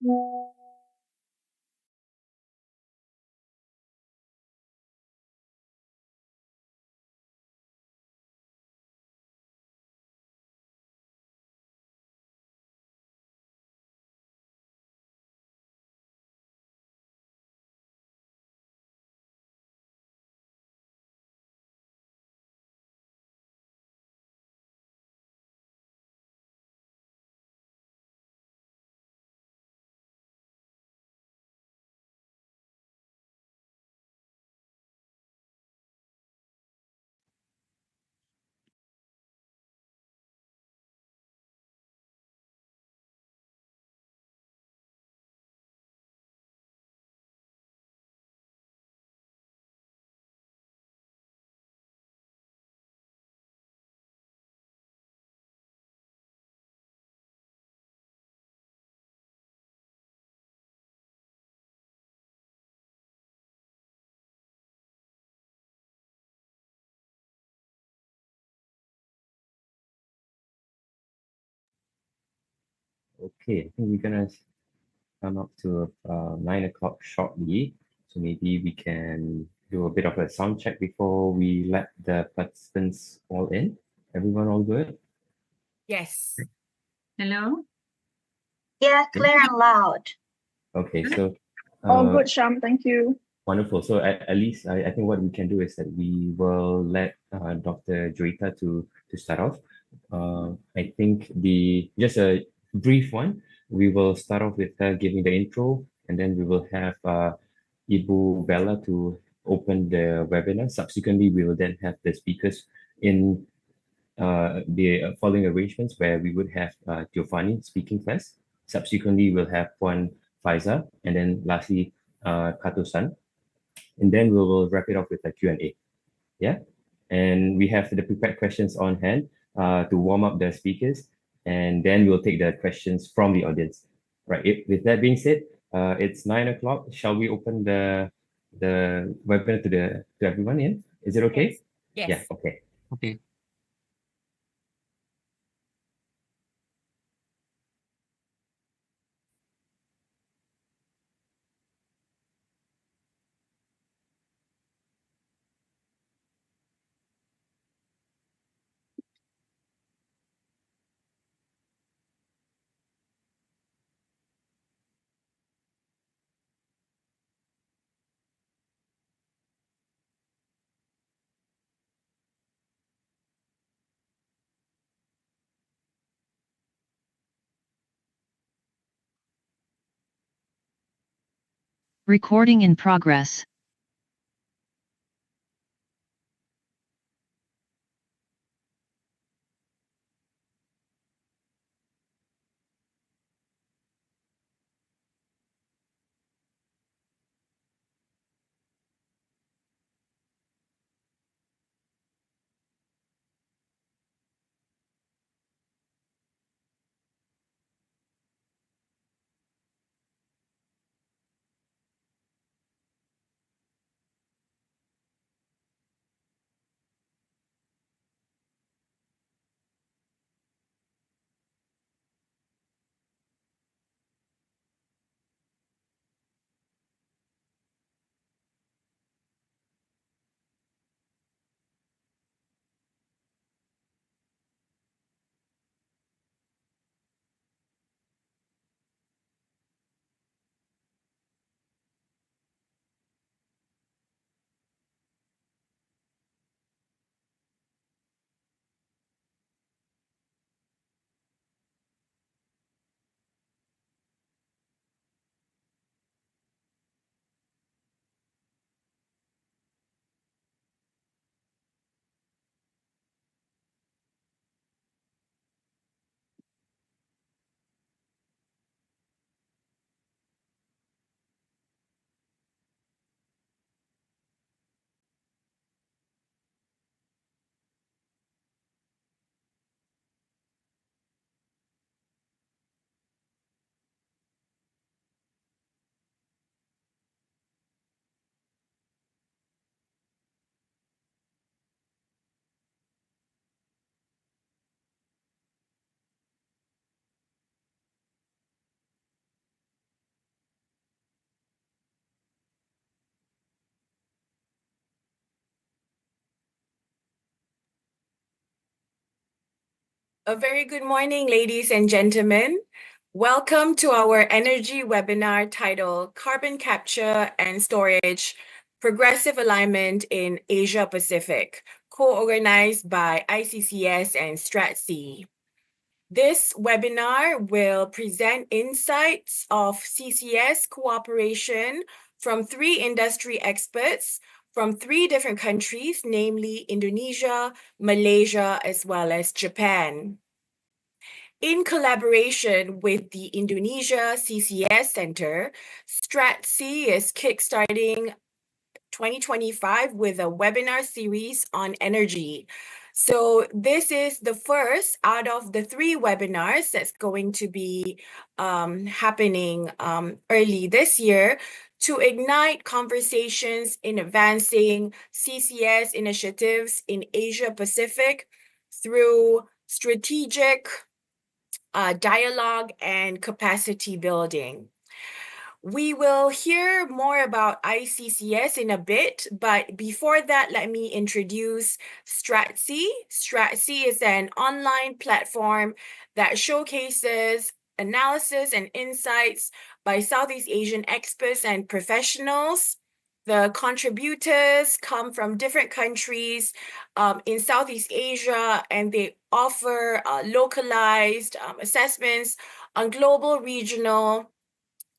Okay, I think we're gonna come up to 9 o'clock shortly. So maybe we can do a bit of a sound check before we let the participants all in. Everyone all good? Yes. Hello? Yeah, clear and loud. Okay, so All good, Sham. Thank you. wonderful. So at least I think what we can do is that we will let Dr. Joita to start off. I think just a brief one. We will start off with her giving the intro, and then we will have Ibu Bella to open the webinar. Subsequently, we will then have the speakers in the following arrangements where we would have Giovanni speaking first. Subsequently, we'll have Puan Faiza, and then lastly, Kato-san. And then we will wrap it off with a Q&A. Yeah. And we have the prepared questions on hand to warm up the speakers. And then we'll take the questions from the audience. Right. With that being said, it's 9 o'clock. Shall we open the webinar to everyone in? Is it okay? Yes. Yeah. Okay. Okay. Recording in progress. A very good morning, ladies and gentlemen. Welcome to our energy webinar titled Carbon Capture and Storage Progressive Alignment in Asia Pacific, co-organized by ICCS and StratSea. This webinar will present insights of CCS cooperation from 3 industry experts from 3 different countries, namely Indonesia, Malaysia, as well as Japan. In collaboration with the Indonesia CCS Center, StratSea is kickstarting 2025 with a webinar series on energy. So this is the first out of the 3 webinars that's going to be happening early this year to ignite conversations in advancing CCS initiatives in Asia Pacific through strategic dialogue and capacity building. We will hear more about ICCS in a bit, but before that, let me introduce StratSea. StratSea is an online platform that showcases analysis and insights by Southeast Asian experts and professionals. The contributors come from different countries in Southeast Asia, and they offer localized assessments on global, regional,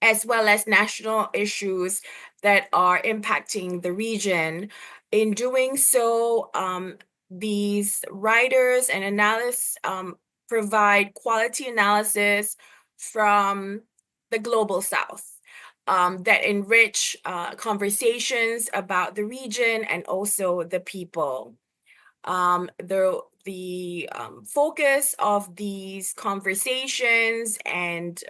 as well as national issues that are impacting the region. In doing so, these writers and analysts provide quality analysis from the global South that enrich conversations about the region and also the people. The focus of these conversations and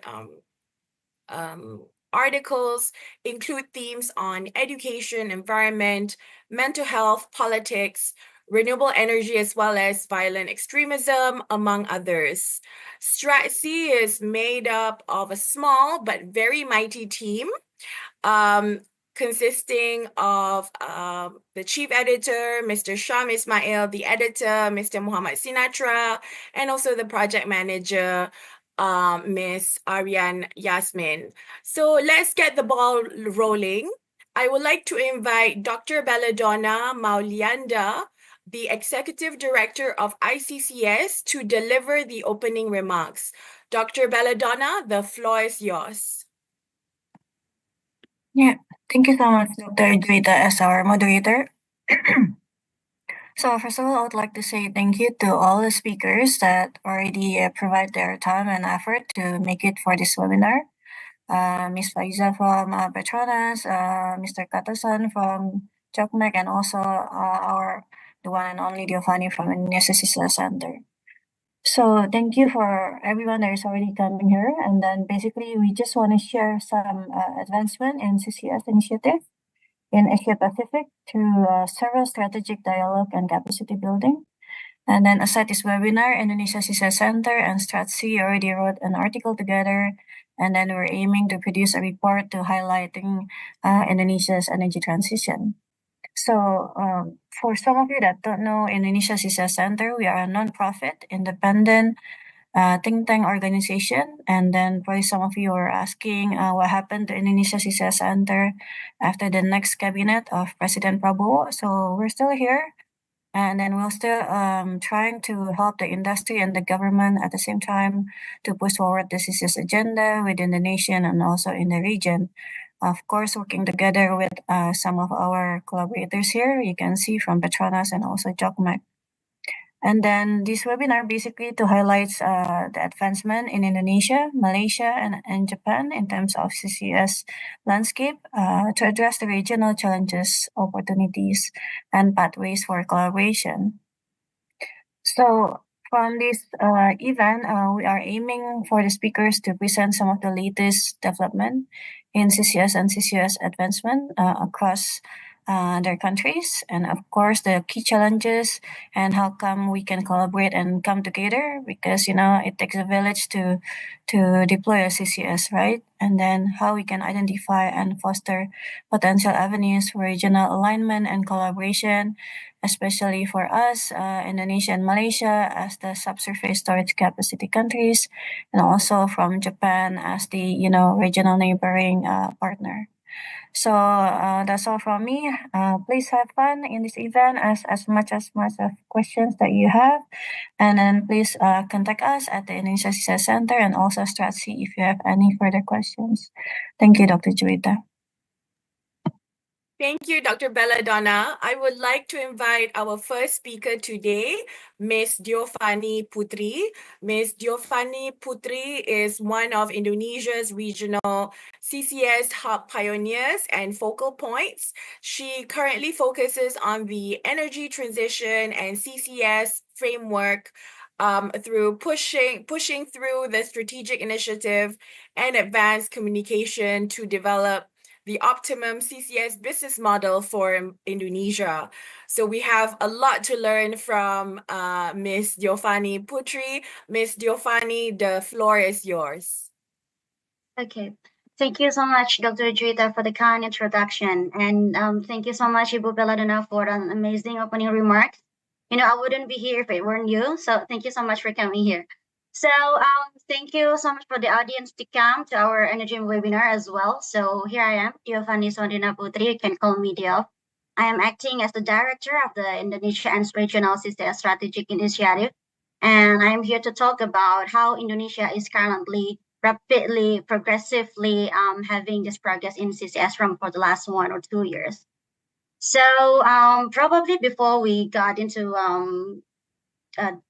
articles include themes on education, environment, mental health, politics, renewable energy, as well as violent extremism, among others. StratSea is made up of a small but very mighty team, consisting of the chief editor, Mr. Sham Ismail, the editor, Mr. Muhammad Sinatra, and also the project manager, Miss Aryan Yasmin. So let's get the ball rolling. I would like to invite Dr. Belladonna Maulianda, the Executive Director of ICCS, to deliver the opening remarks. Dr. Belladonna, the floor is yours. Yeah, thank you so much, Dr. Juita, as our moderator. So first of all, I would like to say thank you to all the speakers that already provide their time and effort to make it for this webinar. Ms. Faiza from Petronas, Mr. Katasan from JOGMEC, and also the one and only Giovanni from Indonesia CCS Center. So thank you for everyone that is already coming here. And then basically, we just want to share some advancement in CCS initiative in Asia Pacific through several strategic dialogue and capacity building. And then aside this webinar, Indonesia CCS Center and StratSea already wrote an article together. And then we're aiming to produce a report to highlighting Indonesia's energy transition. So for some of you that don't know Indonesia CCS Center, we are a non-profit, independent think tank organization. And then probably some of you are asking what happened to Indonesia CCS Center after the next cabinet of President Prabowo. So we're still here. And then we're still trying to help the industry and the government at the same time to push forward the CCS agenda within the nation and also in the region. Of course, working together with some of our collaborators here, you can see from Petronas and also JOGMEC. And then this webinar basically to highlight the advancement in Indonesia, Malaysia, and Japan in terms of CCS landscape to address the regional challenges, opportunities, and pathways for collaboration. So from this event, we are aiming for the speakers to present some of the latest development in CCS and CCS advancement across their countries, and of course the key challenges and how come we can collaborate and come together, because it takes a village to deploy a CCS, right? And then how we can identify and foster potential avenues for regional alignment and collaboration, especially for us, Indonesia and Malaysia as the subsurface storage capacity countries, and also from Japan as the regional neighboring partner. So that's all from me. Please have fun in this event as much of questions that you have. And then please contact us at the Indonesia CCS Center and also StratSea if you have any further questions. Thank you, Dr. Juwita. Thank you, Dr. Belladonna. I would like to invite our first speaker today, Ms. Diofani Putri. Ms. Diofani Putri is one of Indonesia's regional CCS hub pioneers and focal points. She currently focuses on the energy transition and CCS framework through pushing through the strategic initiative and advanced communication to develop the optimum CCS business model for Indonesia. So we have a lot to learn from Ms. Diofani Putri. Ms. Diofani, the floor is yours. Okay. Thank you so much, Dr. Juwita, for the kind introduction. And thank you so much, Ibu Belladonna, for an amazing opening remarks. I wouldn't be here if it weren't you. So thank you so much for coming here. So thank you so much for the audience to come to our energy webinar as well. So here I am, Diofani Sondina Putri. You can call me Diof. I am acting as the director of the Indonesia and Regional CCS Strategic Initiative. And I'm here to talk about how Indonesia is currently rapidly, progressively having this progress in CCS for the last 1 or 2 years. So probably before we got into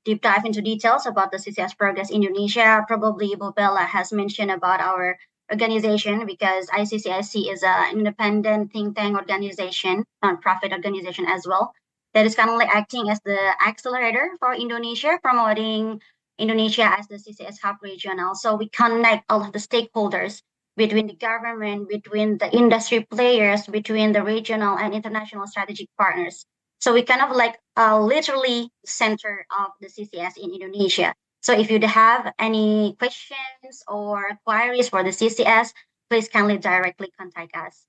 deep dive into details about the CCS progress in Indonesia, probably Ibu Bella has mentioned about our organization, because ICCSC is an independent think tank organization, non-profit organization as well, that is currently acting as the accelerator for Indonesia, promoting Indonesia as the CCS hub regional. So we connect all of the stakeholders between the government, between the industry players, between the regional and international strategic partners. So we kind of like literally center of the CCS in Indonesia. So if you have any questions or queries for the CCS, please kindly directly contact us.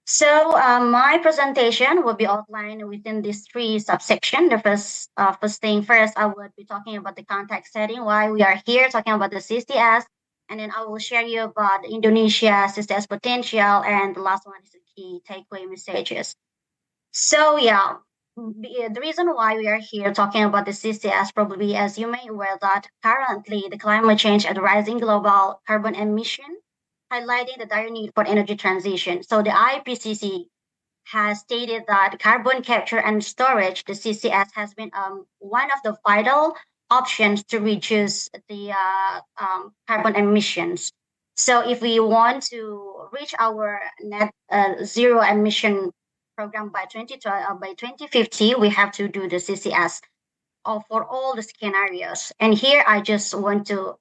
So my presentation will be outlined within these 3 subsections. The first I would be talking about the context setting, why we are here talking about the CCS, and then I will share you about Indonesia CCS potential, and the last one is the key takeaway messages. So yeah, the reason why we are here talking about the CCS, probably as you may aware that currently the climate change and rising global carbon emission highlighting the dire need for energy transition. So the IPCC has stated that carbon capture and storage, the CCS, has been one of the vital options to reduce the carbon emissions. So if we want to reach our net zero emission program by 2050, we have to do the CCS for all the scenarios. And here I just want to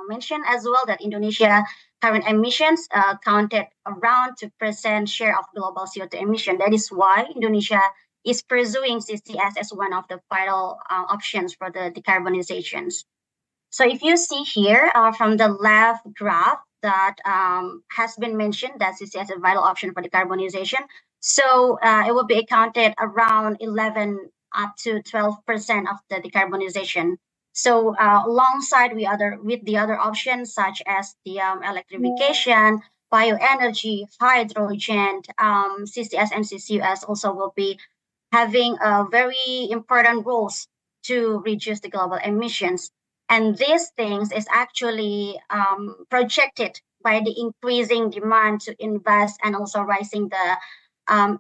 mention as well that Indonesia current emissions counted around 2% share of global CO2 emission. That is why Indonesia is pursuing CCS as one of the vital options for the decarbonizations. So if you see here from the left graph that has been mentioned that CCS is a vital option for decarbonization. So it will be accounted around 11 up to 12% of the decarbonization. So alongside with the other options such as the electrification, bioenergy, hydrogen, CCS and CCUS also will be having very important roles to reduce the global emissions. And these things is actually projected by the increasing demand to invest and also rising the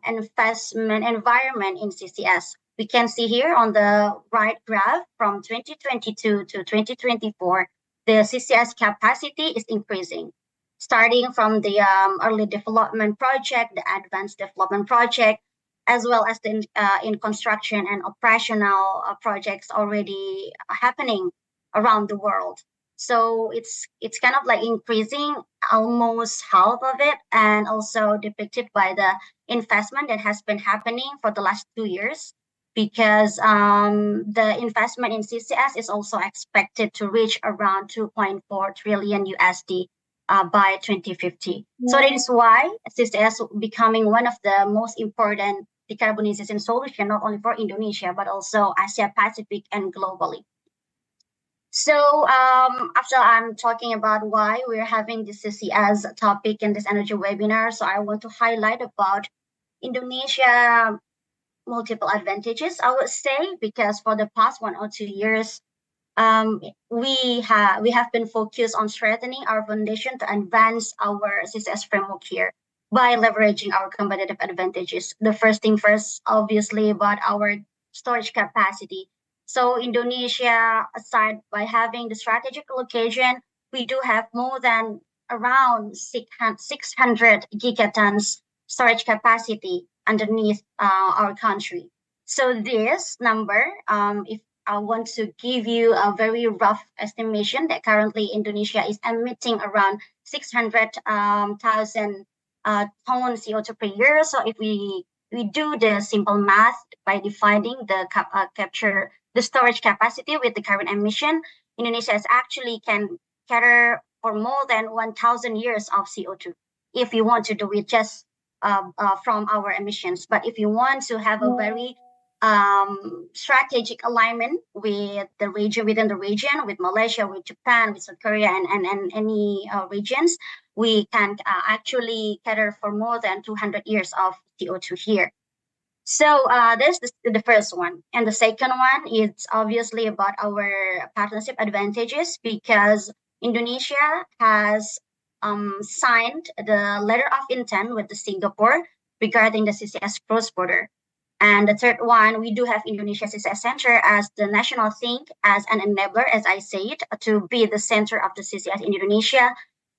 investment environment in CCS. We can see here on the right graph from 2022 to 2024, the CCS capacity is increasing, starting from the early development project, the advanced development project, as well as the in construction and operational projects already happening around the world. So it's kind of like increasing almost half of it, and also depicted by the investment that has been happening for the last 2 years, because the investment in CCS is also expected to reach around 2.4 trillion USD by 2050. So that is why CCS becoming one of the most important decarbonization solution, not only for Indonesia, but also Asia Pacific and globally. So after I'm talking about why we're having this CCS topic in this energy webinar, so I want to highlight about Indonesia multiple advantages, I would say, because for the past 1 or 2 years, we have been focused on strengthening our foundation to advance our CCS framework here by leveraging our competitive advantages. The first thing first, obviously, about our storage capacity. So Indonesia, aside by having the strategic location, we do have more than around 600 gigatons storage capacity underneath our country. So this number, if I want to give you a very rough estimation, that currently Indonesia is emitting around 600,000 tons CO2 per year. So if we do the simple math by dividing the storage capacity with the current emission, Indonesia is actually can cater for more than 1,000 years of CO2 if you want to do it just from our emissions. But if you want to have a very strategic alignment with the region, within the region, with Malaysia, with Japan, with South Korea, and any regions, we can actually cater for more than 200 years of CO2 here. So that's the first one. And the second one is obviously about our partnership advantages, because Indonesia has signed the letter of intent with the Singapore regarding the CCS cross-border. And the third one, we do have Indonesia CCS Center as the national think, as an enabler, as I said, to be the center of the CCS in Indonesia.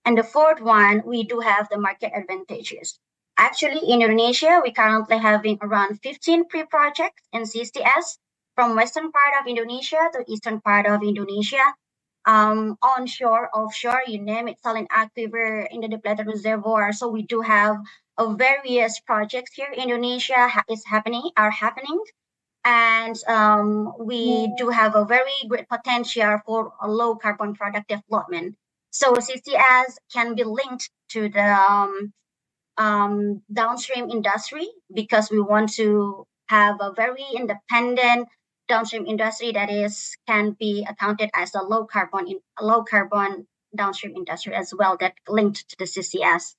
And the fourth one, we do have the market advantages. Actually, in Indonesia, we currently having around 15 pre-projects in CCS from western part of Indonesia to eastern part of Indonesia, onshore, offshore, you name it, saline aquifer, in the depleted reservoir. So we do have various projects here in Indonesia are happening. And we do have a very great potential for a low carbon product development. So CCS can be linked to the downstream industry, because we want to have a very independent downstream industry that can be accounted as a low carbon downstream industry as well, that linked to the CCS.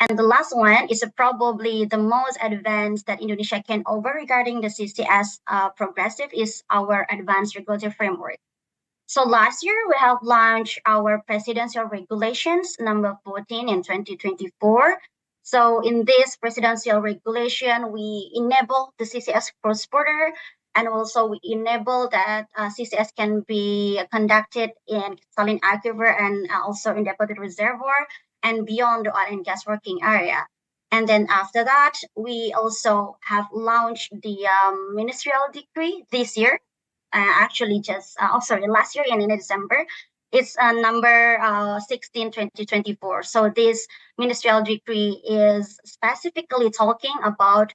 And the last one is probably the most advanced that Indonesia can offer regarding the CCS progressive is our advanced regulatory framework. So last year, we have launched our presidential regulations number 14 in 2024. So in this presidential regulation, we enable the CCS cross-border, and also we enable that CCS can be conducted in saline aquifer and also in deposited reservoir and beyond the oil and gas working area. And then after that, we also have launched the ministerial decree this year, last year in December. It's number 16, 2024. So this ministerial decree is specifically talking about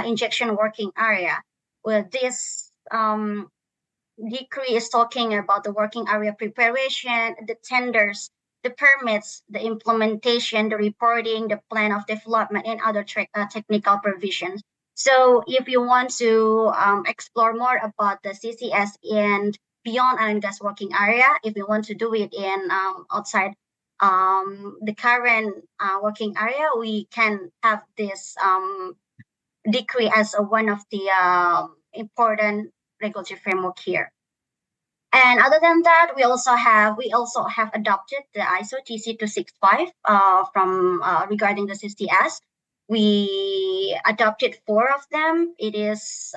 injection working area, where this decree is talking about the working area preparation, the tenders, the permits, the implementation, the reporting, the plan of development, and other technical provisions. So if you want to explore more about the CCS and beyond oil and gas working area, if you want to do it in outside the current working area, we can have this decree as one of the important regulatory framework here. And other than that, we also have adopted the ISO TC265 from regarding the CCS. We adopted 4 of them. It is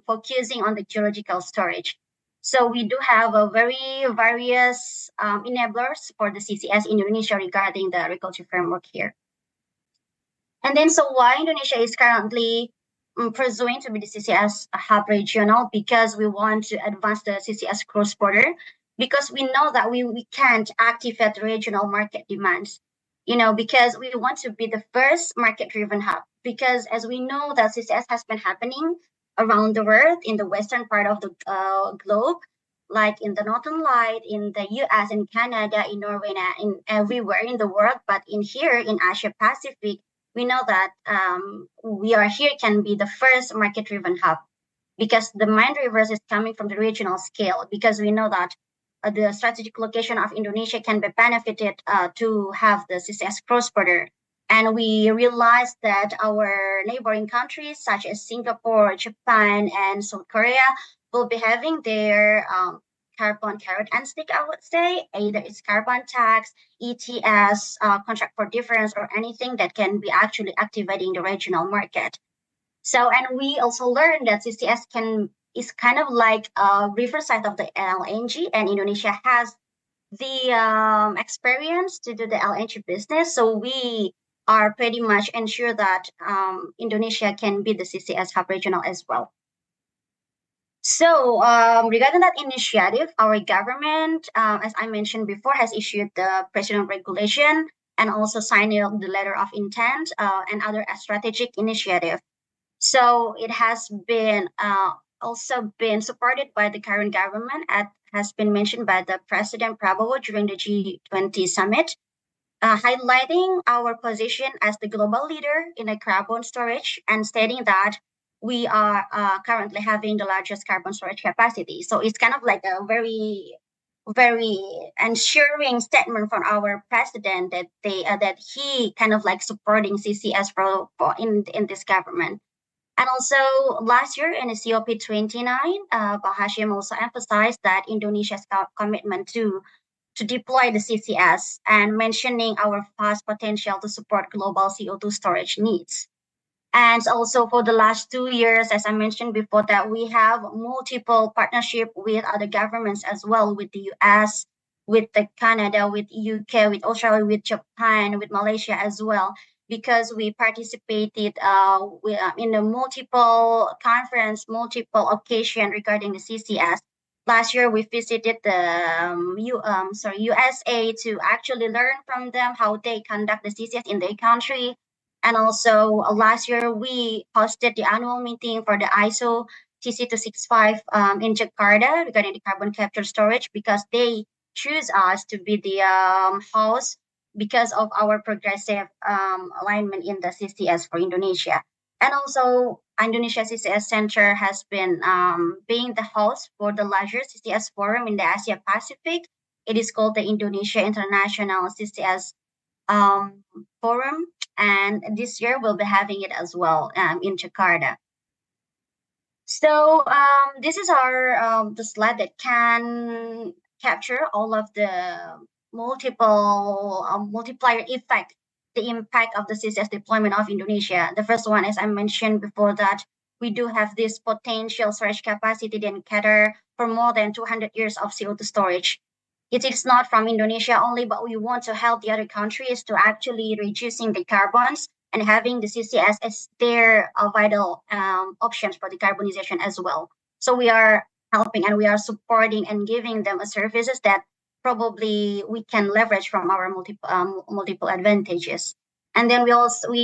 focusing on the geological storage. So we do have a very various enablers for the CCS in Indonesia regarding the regulatory framework here. And then, so why Indonesia is currently pursuing to be the CCS hub regional? Because we want to advance the CCS cross-border, because we know that we can't activate the regional market demands, because we want to be the first market-driven hub. Because as we know that CCS has been happening around the world, in the western part of the globe, like in the Northern Light, in the US, in Canada, in Norway, in everywhere in the world. But in here, in Asia Pacific, we know that we are here can be the first market-driven hub, because the mind reverse is coming from the regional scale, because we know that the strategic location of Indonesia can be benefited to have the CCS cross-border. And we realized that our neighboring countries such as Singapore, Japan, and South Korea will be having their carbon carrot and stick, I would say. Either it's carbon tax, ETS, contract for difference, or anything that can be actually activating the regional market. So, and we also learned that CCS is kind of like a riverside of the LNG, and Indonesia has the experience to do the LNG business. So we are pretty much ensure that Indonesia can be the CCS hub regional as well. So regarding that initiative, our government, as I mentioned before, has issued the president regulation and also signed the letter of intent and other strategic initiative. So it has been also been supported by the current government, as has been mentioned by the President Prabowo during the G20 summit, highlighting our position as the global leader in the carbon storage and stating that we are currently having the largest carbon storage capacity. So it's kind of like a very ensuring statement from our president that that he kind of like supporting CCS for in this government. And also last year in the COP29, Pak Hashim also emphasized that Indonesia's commitment to deploy the CCS and mentioning our vast potential to support global CO2 storage needs. And also for the last 2 years, as I mentioned before, that we have multiple partnership with other governments as well, with the US, with the Canada, with UK, with Australia, with Japan, with Malaysia as well, because we participated in a multiple conference, multiple occasion regarding the CCS. Last year, we visited the USA to actually learn from them how they conduct the CCS in their country. And also last year, we hosted the annual meeting for the ISO TC265 in Jakarta regarding the carbon capture storage, because they choose us to be the host because of our progressive alignment in the CCS for Indonesia. And also Indonesia CCS Center has been being the host for the largest CCS forum in the Asia Pacific. It is called the Indonesia International CCS Forum. And this year we'll be having it as well in Jakarta. So this is our the slide that can capture all of the multiple multiplier effect, the impact of the CCS deployment of Indonesia. The first one, as I mentioned before, that we do have this potential storage capacity that can cater for more than 200 years of CO2 storage. It is not from Indonesia only, but we want to help the other countries to actually reducing the carbons and having the CCS as their vital options for decarbonization as well. So we are helping and we are supporting and giving them a services that probably we can leverage from our multiple advantages. And then we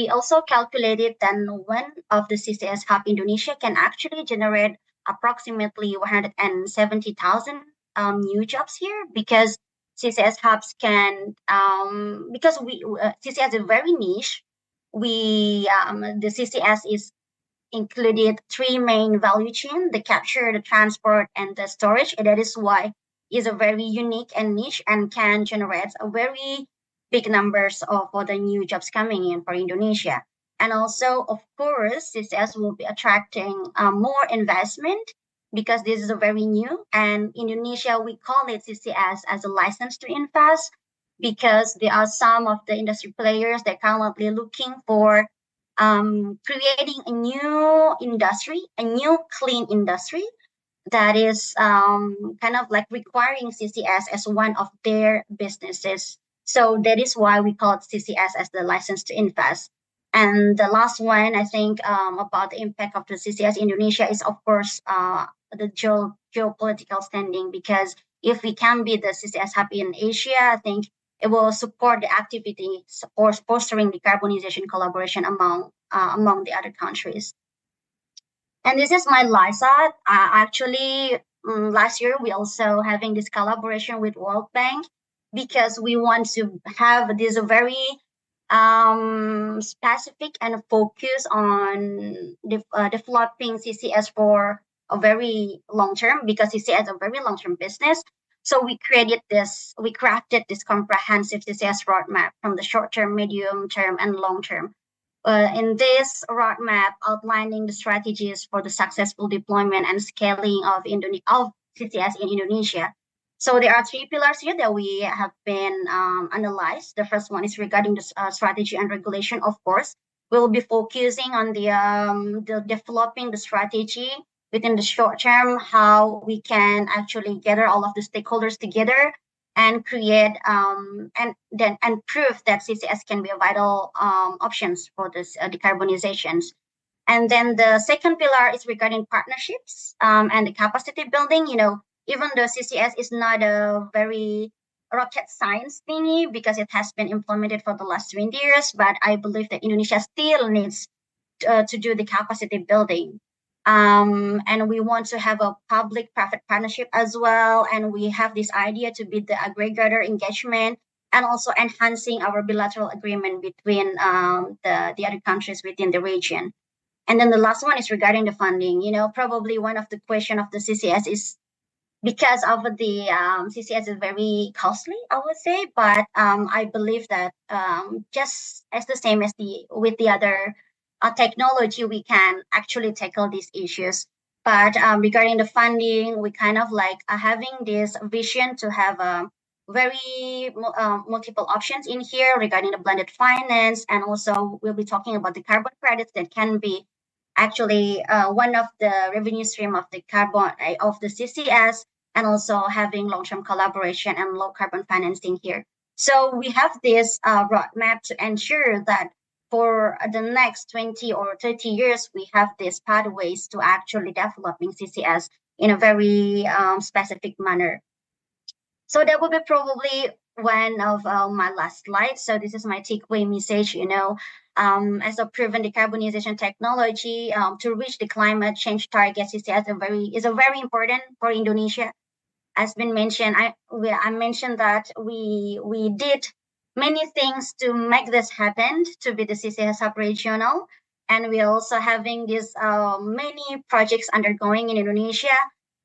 also calculated that one of the CCS hub Indonesia can actually generate approximately 170,000 new jobs here, because CCS hubs can because CCS is very niche. The CCS is included 3 main value chain: the capture, the transport, and the storage. And that is why is a very unique and niche and can generate a very big numbers for the new jobs coming in for Indonesia. And also, of course, CCS will be attracting more investment, because this is a very new, and Indonesia, we call it CCS as a license to invest, because there are some of the industry players that currently looking for creating a new industry, a new clean industry that is kind of like requiring CCS as one of their businesses. So that is why we call it CCS as the license to invest. And the last one, I think, about the impact of the CCS Indonesia is, of course, the geopolitical standing, because if we can be the CCS hub in Asia, I think it will support the activity or fostering decarbonization collaboration among the other countries. And this is my LISA. Actually, last year we also having this collaboration with World Bank, because we want to have this very specific and focus on developing CCS for a very long term, because CCS is a very long term business. So we crafted this comprehensive CCS roadmap from the short term, medium term, and long term. In this roadmap, outlining the strategies for the successful deployment and scaling of CCS in Indonesia. So there are 3 pillars here that we have been analyzed. The first one is regarding the strategy and regulation. Of course, we'll be focusing on the developing the strategy within the short term, how we can actually gather all of the stakeholders together and create and prove that CCS can be a vital options for this decarbonizations. And then the second pillar is regarding partnerships and the capacity building. Even though CCS is not a very rocket science thingy because it has been implemented for the last 20 years, but I believe that Indonesia still needs to do the capacity building. And we want to have a public-private partnership as well. And we have this idea to be the aggregator engagement and also enhancing our bilateral agreement between the other countries within the region. And then the last one is regarding the funding. Probably one of the question of the CCS is because of the CCS is very costly, I would say. But I believe that just as the same as with the other technology, we can actually tackle these issues. But regarding the funding, we kind of like having this vision to have very multiple options in here regarding the blended finance, and also we'll be talking about the carbon credits that can be actually one of the revenue stream of the carbon of the CCS, and also having long-term collaboration and low carbon financing here. So we have this roadmap to ensure that for the next 20 or 30 years, we have these pathways to actually developing CCS in a very specific manner. So that will be probably one of my last slides. So this is my takeaway message, as a proven decarbonization technology to reach the climate change targets, CCS is a very important for Indonesia. As been mentioned, I mentioned that we did many things to make this happen, to be the CCS sub-regional. And we're also having these many projects undergoing in Indonesia.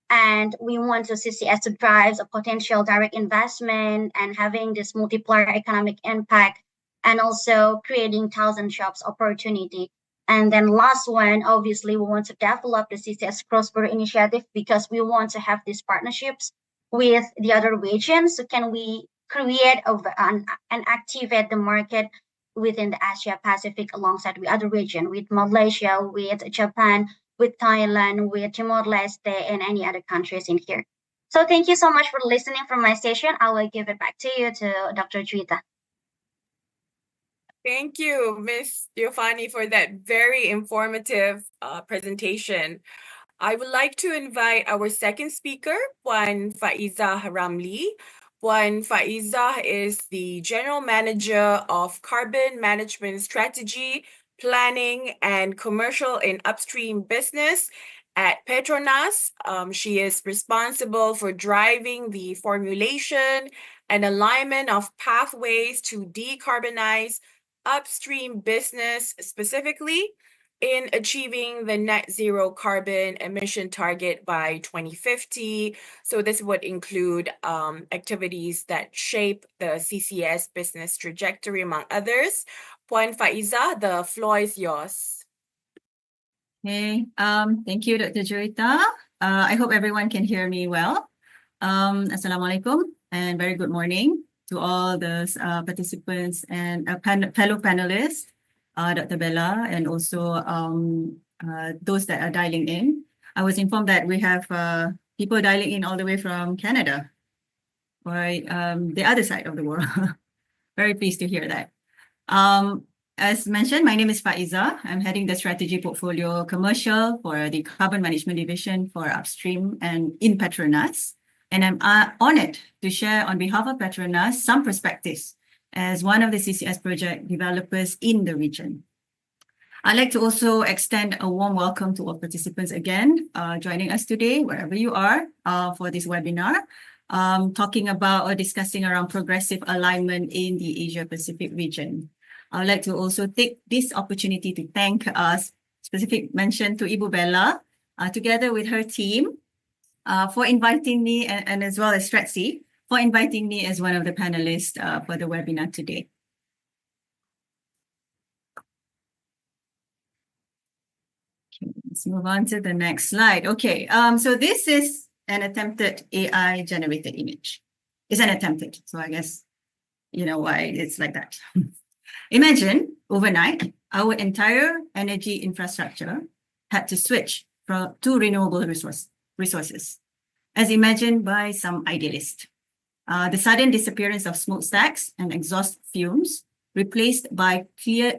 And we want the CCS to drive a potential direct investment and having this multiplier economic impact, and also creating 1,000 jobs opportunity. And then last one, obviously, we want to develop the CCS cross-border initiative because we want to have these partnerships with the other regions. So can we create and activate the market within the Asia Pacific alongside with other regions, with Malaysia, with Japan, with Thailand, with Timor-Leste, and any other countries in here. So thank you so much for listening from my session. I will give it back to you, to Dr. Juwita. Thank you, Ms. Giovanni, for that very informative presentation. I would like to invite our second speaker, Puan Faiza Ramli. Puan Faiza is the General Manager of Carbon Management Strategy, Planning and Commercial in Upstream Business at Petronas. She is responsible for driving the formulation and alignment of pathways to decarbonize upstream business, specifically in achieving the net zero carbon emission target by 2050. So this would include activities that shape the CCS business trajectory, among others. Puan Faiza, the floor is yours. Okay, thank you, Dr. Juwita. I hope everyone can hear me well. Assalamualaikum, and very good morning to all the participants and fellow panelists, Dr. Bella, and also those that are dialing in. I was informed that we have people dialing in all the way from Canada, or the other side of the world. Very pleased to hear that. As mentioned, my name is Faiza. I'm heading the strategy portfolio commercial for the carbon management division for upstream and in Petronas. And I'm honored to share on behalf of Petronas some perspectives as one of the CCS project developers in the region. I'd like to also extend a warm welcome to all participants again joining us today, wherever you are, for this webinar, talking about or discussing around progressive alignment in the Asia Pacific region. I would like to also take this opportunity to thank specific mention to Ibu Bella, together with her team, for inviting me, and as well as StratSea, for inviting me as one of the panelists for the webinar today. Okay, let's move on to the next slide. Okay, so this is an attempted AI generated image. It's an attempted, so I guess you know why it's like that. Imagine overnight, our entire energy infrastructure had to switch to renewable resources, as imagined by some idealist. The sudden disappearance of smokestacks and exhaust fumes replaced by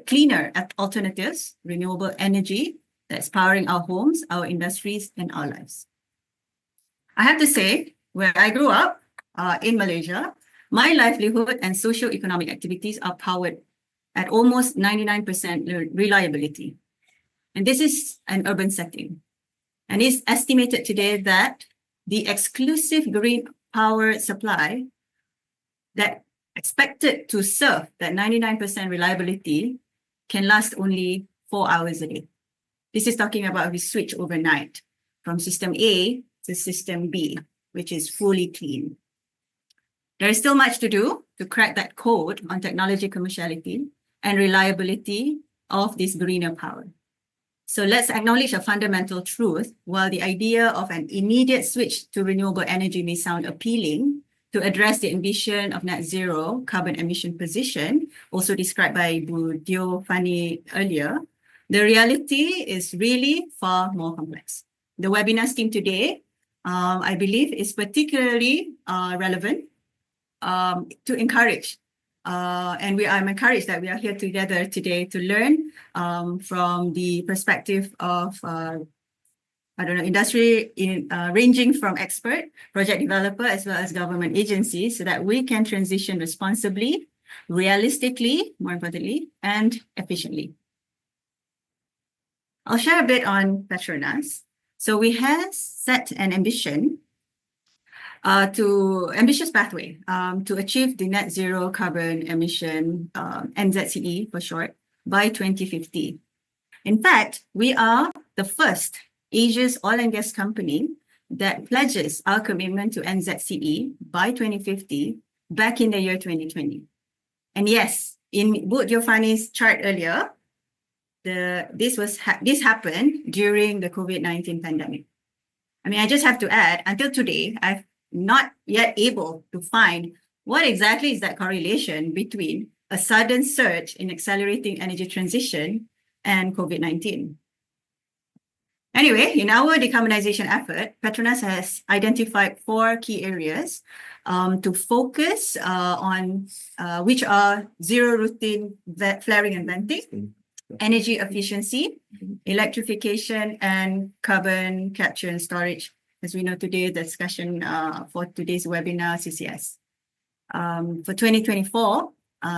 cleaner alternatives, renewable energy that's powering our homes, our industries, and our lives. I have to say, where I grew up in Malaysia, my livelihood and socio-economic activities are powered at almost 99% reliability. And this is an urban setting. And it's estimated today that the exclusive green power supply that expected to serve that 99% reliability can last only 4 hours a day. This is talking about we switch overnight from system A to system B, which is fully clean. There is still much to do to crack that code on technology commerciality and reliability of this greener power. So let's acknowledge a fundamental truth. While the idea of an immediate switch to renewable energy may sound appealing to address the ambition of net zero carbon emission position, also described by Bu Dio Fani earlier, the reality is really far more complex. The webinar's theme today, I believe, is particularly relevant to encourage. And I'm encouraged that we are here together today to learn from the perspective of, industry ranging from expert, project developer, as well as government agencies, so that we can transition responsibly, realistically, more importantly, and efficiently. I'll share a bit on Petronas. So we have set an ambitious pathway to achieve the net zero carbon emission, NZCE for short, by 2050. In fact, we are the first Asia's oil and gas company that pledges our commitment to NZCE by 2050 back in the year 2020. And yes, in Bu Giovanni's chart earlier, this happened during the COVID-19 pandemic. I mean, I just have to add, until today, I've not yet able to find what exactly is that correlation between a sudden surge in accelerating energy transition and COVID-19. Anyway, in our decarbonization effort, Petronas has identified 4 key areas to focus on, which are zero routine flaring and venting, energy efficiency, electrification, and carbon capture and storage. As we know today, the discussion for today's webinar, CCS. For 2024,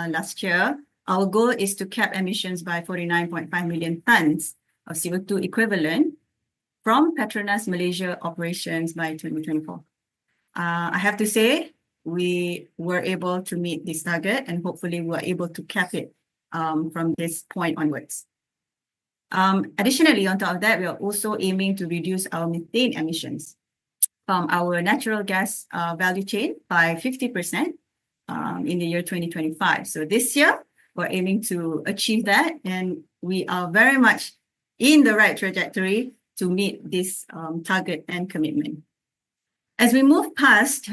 last year, our goal is to cap emissions by 49.5 million tons of CO2 equivalent from Petronas Malaysia operations by 2024. I have to say, we were able to meet this target, and hopefully we're able to cap it from this point onwards. Additionally, on top of that, we are also aiming to reduce our methane emissions from our natural gas value chain by 50% in the year 2025. So this year, we're aiming to achieve that, and we are very much in the right trajectory to meet this target and commitment. As we move past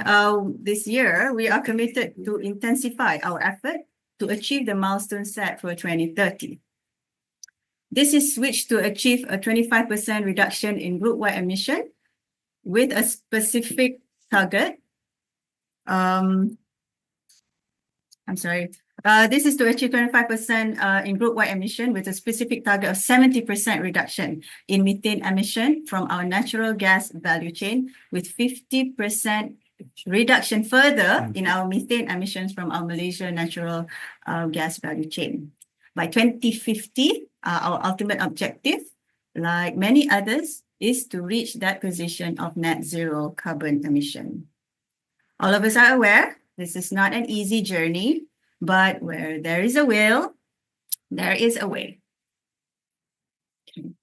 this year, we are committed to intensify our effort to achieve the milestone set for 2030. This is switched to achieve a 25% reduction in group-wide emission with a specific target. This is to achieve 25% in group-wide emission with a specific target of 70% reduction in methane emission from our natural gas value chain, with 50% reduction further in our methane emissions from our Malaysia natural gas value chain. By 2050, our ultimate objective, like many others, is to reach that position of net zero carbon emission. All of us are aware this is not an easy journey, but where there is a will, There is a way. Okay.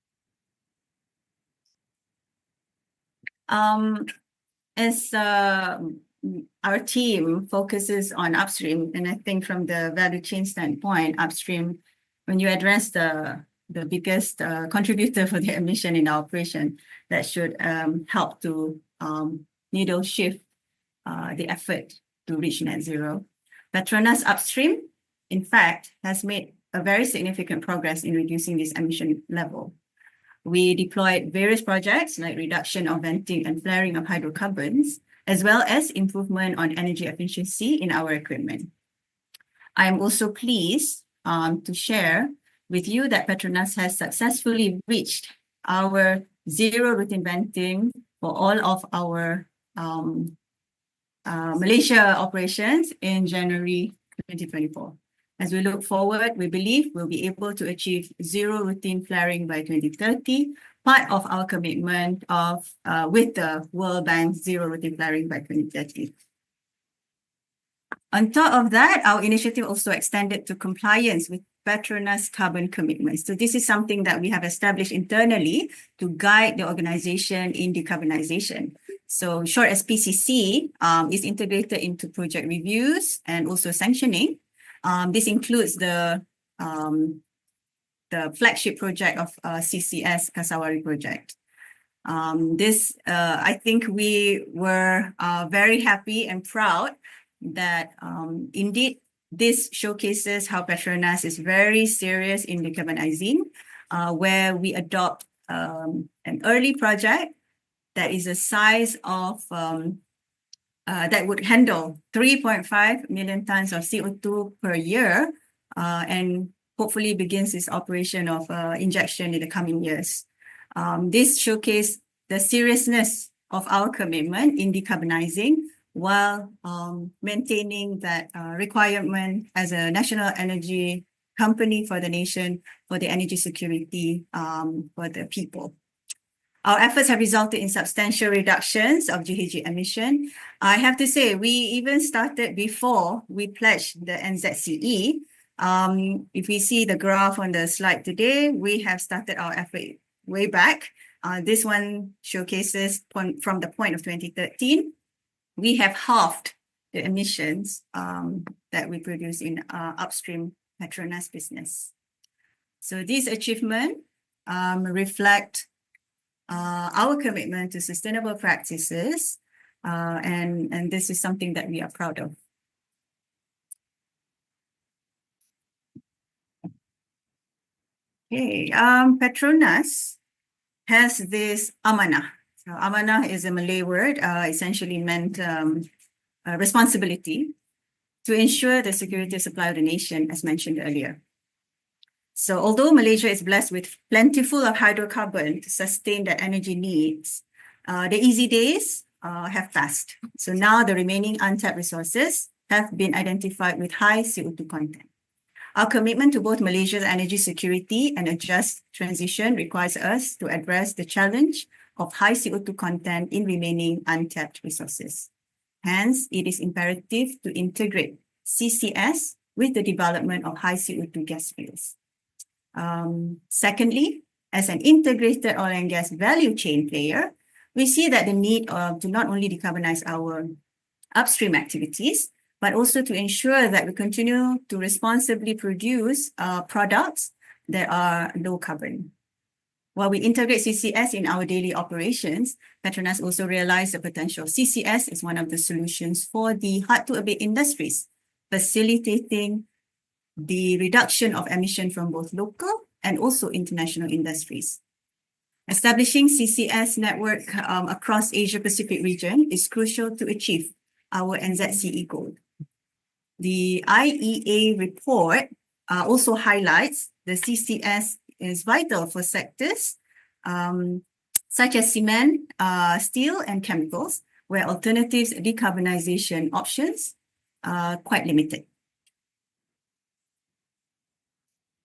As our team focuses on upstream, and I think from the value chain standpoint, upstream, when you address the biggest contributor for the emission in our operation, that should help to needle shift the effort to reach net zero. Petronas upstream, in fact, has made a very significant progress in reducing this emission level. We deployed various projects like reduction of venting and flaring of hydrocarbons, as well as improvement on energy efficiency in our equipment. I am also pleased to share with you that Petronas has successfully reached our zero routine venting for all of our Malaysia operations in January 2024. As we look forward, we believe we'll be able to achieve zero routine flaring by 2030, part of our commitment of with the World Bank's zero routine flaring by 2030. On top of that, our initiative also extended to compliance with Petronas carbon commitments. So this is something that we have established internally to guide the organization in decarbonization. So short as PCC is integrated into project reviews and also sanctioning. This includes the flagship project of CCS Kasawari project. I think we were very happy and proud that indeed this showcases how Petronas is very serious in decarbonizing, where we adopt an early project that is a size of that would handle 3.5 million tons of CO2 per year, and hopefully begins its operation of injection in the coming years. This showcased the seriousness of our commitment in decarbonizing while maintaining that requirement as a national energy company for the nation, for the energy security for the people. Our efforts have resulted in substantial reductions of GHG emission. I have to say, we even started before we pledged the NZCE. If we see the graph on the slide today, we have started our effort way back. This one showcases from the point of 2013. We have halved the emissions that we produce in upstream Petronas business. So these achievements reflect our commitment to sustainable practices, and this is something that we are proud of. Okay, Petronas has this amanah. So amanah is a Malay word, essentially meant responsibility to ensure the security of supply of the nation, as mentioned earlier. So although Malaysia is blessed with plentiful of hydrocarbon to sustain their energy needs, the easy days have passed. So now the remaining untapped resources have been identified with high CO2 content. Our commitment to both Malaysia's energy security and a just transition requires us to address the challenge of high CO2 content in remaining untapped resources. Hence, it is imperative to integrate CCS with the development of high CO2 gas fields. Secondly, as an integrated oil and gas value chain player, we see that the need to not only decarbonize our upstream activities, but also to ensure that we continue to responsibly produce products that are low carbon. While we integrate CCS in our daily operations, Petronas also realized the potential. CCS is one of the solutions for the hard-to-abate industries, facilitating the reduction of emission from both local and also international industries. Establishing CCS network across Asia-Pacific region is crucial to achieve our NZCE goal. The IEA report also highlights the CCS is vital for sectors such as cement, steel, and chemicals, where alternatives decarbonization options are quite limited.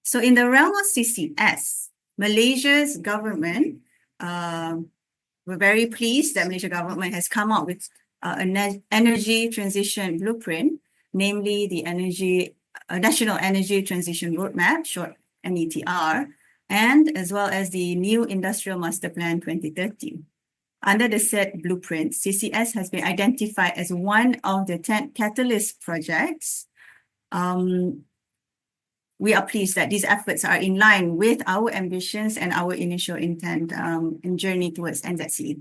So in the realm of CCS, Malaysia's government, we're very pleased that Malaysia government has come up with an energy transition blueprint, namely the energy National Energy Transition Roadmap, short NETR, and as well as the New Industrial Master Plan 2030. Under the said blueprint, CCS has been identified as one of the 10 catalyst projects. We are pleased that these efforts are in line with our ambitions and our initial intent and journey towards NZC.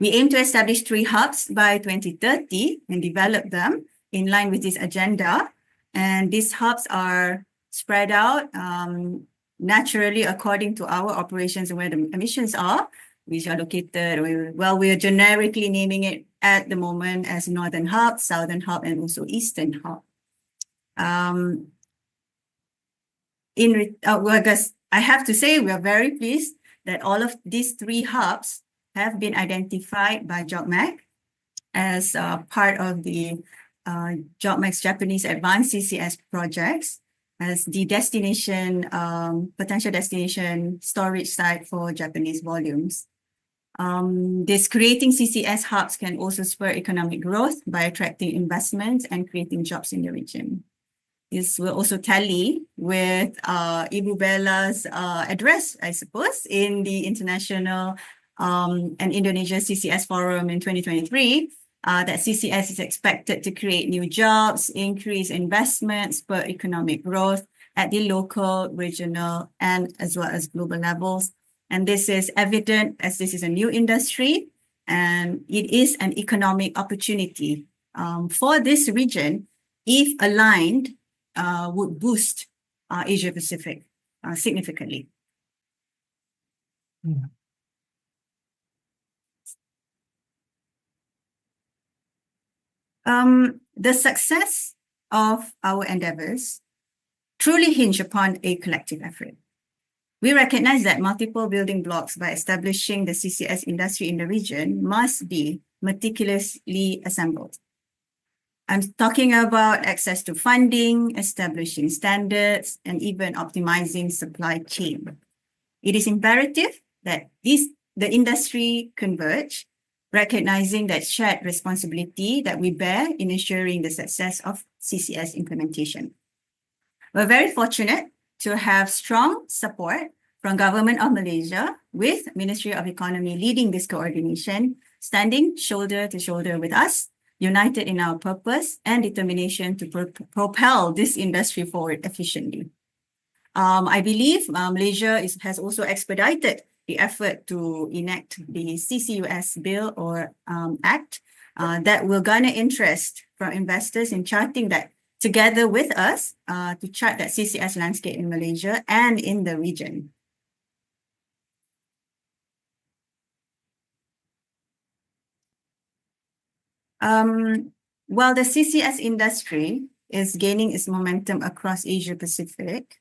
We aim to establish 3 hubs by 2030 and develop them in line with this agenda. And these hubs are spread out naturally according to our operations and where the emissions are, which are located, well, we are generically naming it at the moment as Northern Hub, Southern Hub, and also Eastern Hub. I have to say we are very pleased that all of these 3 hubs have been identified by JOGMEC as part of the JOGMEC's Japanese Advanced CCS projects as the destination, potential destination storage site for Japanese volumes. This creating CCS hubs can also spur economic growth by attracting investments and creating jobs in the region. This will also tally with Ibu Bella's address, I suppose, in the International and Indonesia CCS Forum in 2023, that CCS is expected to create new jobs, increase investments, spur economic growth at the local, regional, and as well as global levels. And this is evident as this is a new industry, and it is an economic opportunity for this region if aligned. Would boost Asia Pacific significantly. The success of our endeavors truly hinge upon a collective effort. We recognize that multiple building blocks by establishing the CCS industry in the region must be meticulously assembled. I'm talking about access to funding, establishing standards, and even optimizing supply chain. It is imperative that the industry converge, recognizing that shared responsibility that we bear in ensuring the success of CCS implementation. We're very fortunate to have strong support from Government of Malaysia, with Ministry of Economy leading this coordination, standing shoulder to shoulder with us, united in our purpose and determination to propel this industry forward efficiently. I believe Malaysia has also expedited the effort to enact the CCUS bill or act that will garner interest from investors in charting that together with us to chart that CCS landscape in Malaysia and in the region. While the CCS industry is gaining its momentum across Asia Pacific,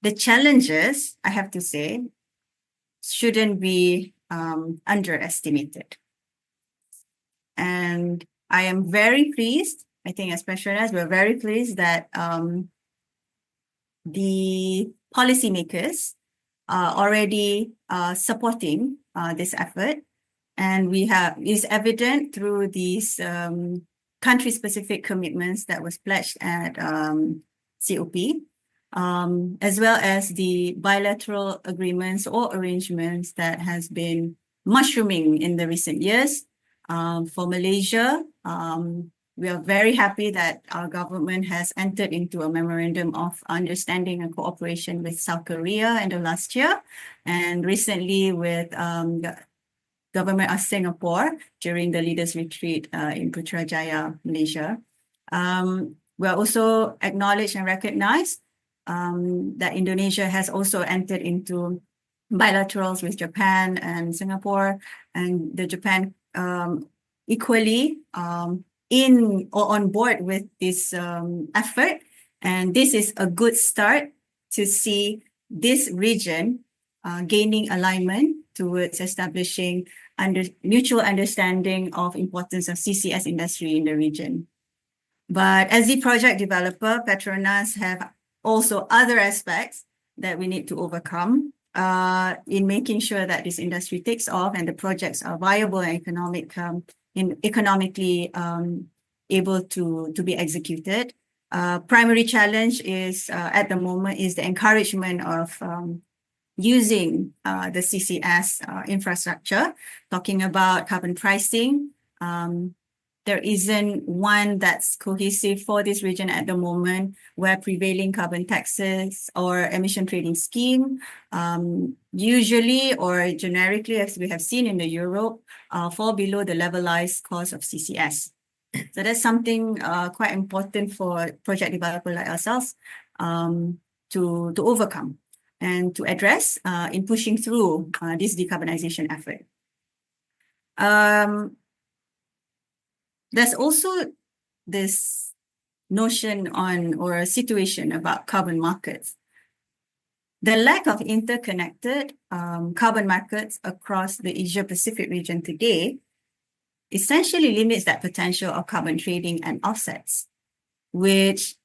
the challenges, I have to say, shouldn't be underestimated. And I am very pleased, I think as Petronas, we're very pleased that the policymakers are already supporting this effort. And it's evident through these country-specific commitments that was pledged at COP, as well as the bilateral agreements or arrangements that has been mushrooming in the recent years. For Malaysia, we are very happy that our government has entered into a memorandum of understanding and cooperation with South Korea in the last year, and recently with the government of Singapore during the leaders retreat in Putrajaya, Malaysia. We are also acknowledged and recognized that Indonesia has also entered into bilaterals with Japan and Singapore, and the Japan equally in or on board with this effort. And this is a good start to see this region gaining alignment towards establishing mutual understanding of importance of CCS industry in the region. But as the project developer, Petronas have also other aspects that we need to overcome in making sure that this industry takes off and the projects are viable and economically able to be executed. Primary challenge is at the moment is the encouragement of using the CCS infrastructure. Talking about carbon pricing, there isn't one that's cohesive for this region at the moment, where prevailing carbon taxes or emission trading scheme usually or generically, as we have seen in the Europe, fall below the levelized cost of CCS. So that's something quite important for project developer like ourselves to overcome and to address in pushing through this decarbonization effort. There's also this notion on or a situation about carbon markets. The lack of interconnected carbon markets across the Asia-Pacific region today essentially limits that potential of carbon trading and offsets, which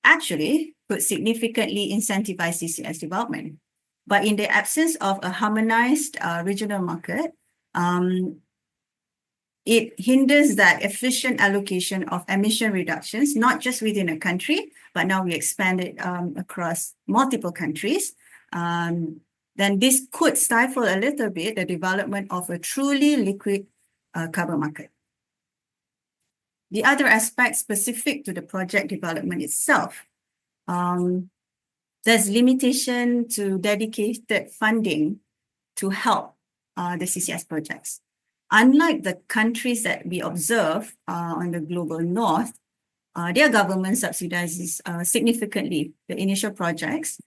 actually could significantly incentivize CCS development. But in the absence of a harmonized regional market, it hinders that efficient allocation of emission reductions, not just within a country, but now we expand it across multiple countries. Then this could stifle a little bit the development of a truly liquid carbon market. The other aspect specific to the project development itself, there's limitation to dedicated funding to help the CCS projects. Unlike the countries that we observe on the global north, their government subsidizes significantly the initial projects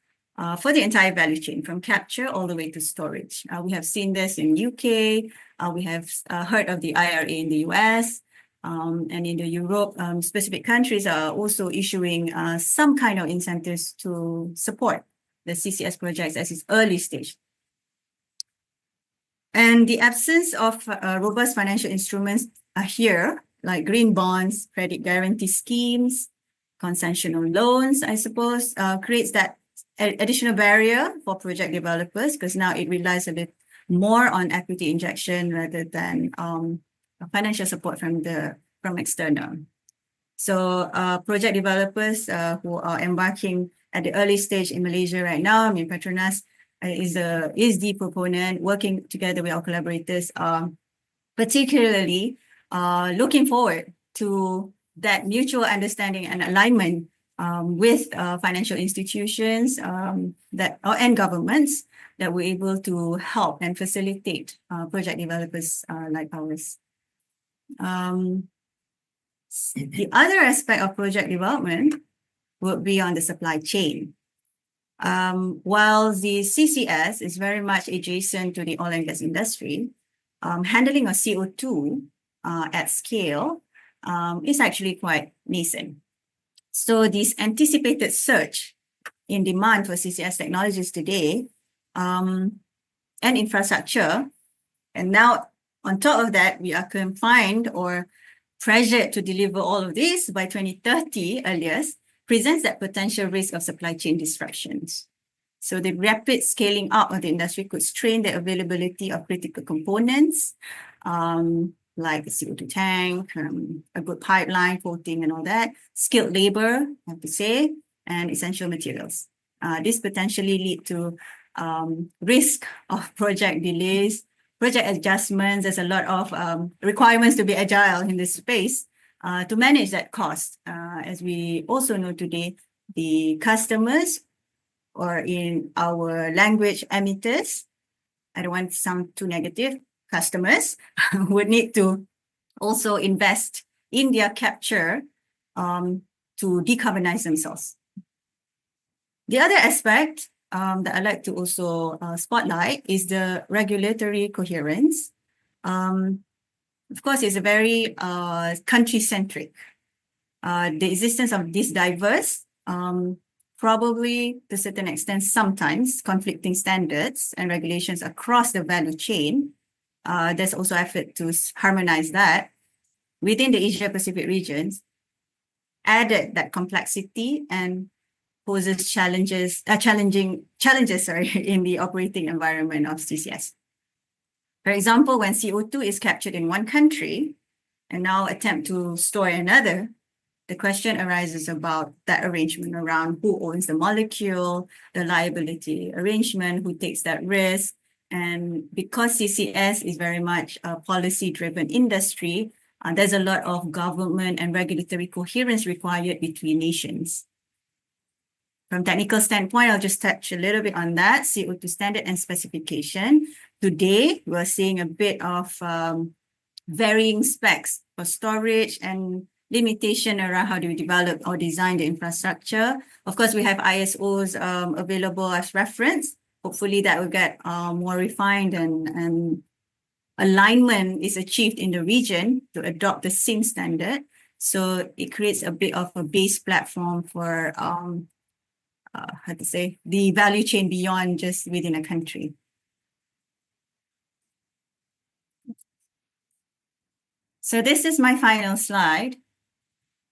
for the entire value chain, from capture all the way to storage. We have seen this in UK, we have heard of the IRA in the US, and in the Europe, specific countries are also issuing some kind of incentives to support the CCS projects at its early stage. And the absence of robust financial instruments here, like green bonds, credit guarantee schemes, concessional loans, I suppose, creates that additional barrier for project developers, because now it relies a bit more on equity injection rather than financial support from external. So project developers who are embarking at the early stage in Malaysia right now, I mean, Petronas is the proponent, working together with our collaborators, particularly looking forward to that mutual understanding and alignment with financial institutions and governments that we're able to help and facilitate project developers like ours. The other aspect of project development would be on the supply chain. While the CCS is very much adjacent to the oil and gas industry, handling of CO2 at scale is actually quite nascent. So this anticipated surge in demand for CCS technologies today and infrastructure, and now on top of that, we are confined or pressured to deliver all of this by 2030 earliest, presents that potential risk of supply chain disruptions. So the rapid scaling up of the industry could strain the availability of critical components, like a CO2 tank, a good pipeline, coating and all that, skilled labor, I have to say, and essential materials. This potentially lead to risk of project delays, project adjustments. There's a lot of requirements to be agile in this space to manage that cost. As we also know today, the customers, or in our language, emitters, I don't want to sound too negative, customers would need to also invest in their capture to decarbonize themselves. The other aspect that I'd like to also spotlight is the regulatory coherence. Of course, it's a very country-centric. The existence of this diverse, probably to a certain extent, sometimes conflicting standards and regulations across the value chain. There's also effort to harmonize that within the Asia-Pacific regions, added that complexity and poses challenges in the operating environment of CCS. For example, when CO2 is captured in one country and now attempt to store another, the question arises about that arrangement around who owns the molecule, the liability arrangement, who takes that risk. And because CCS is very much a policy-driven industry, there's a lot of government and regulatory coherence required between nations. From technical standpoint, I'll just touch a little bit on that, CO2 standard and specification. Today, we're seeing a bit of varying specs for storage and limitation around how do we develop or design the infrastructure. Of course, we have ISOs available as reference. Hopefully that will get more refined and alignment is achieved in the region to adopt the same standard. So it creates a bit of a base platform for the value chain beyond just within a country. So this is my final slide.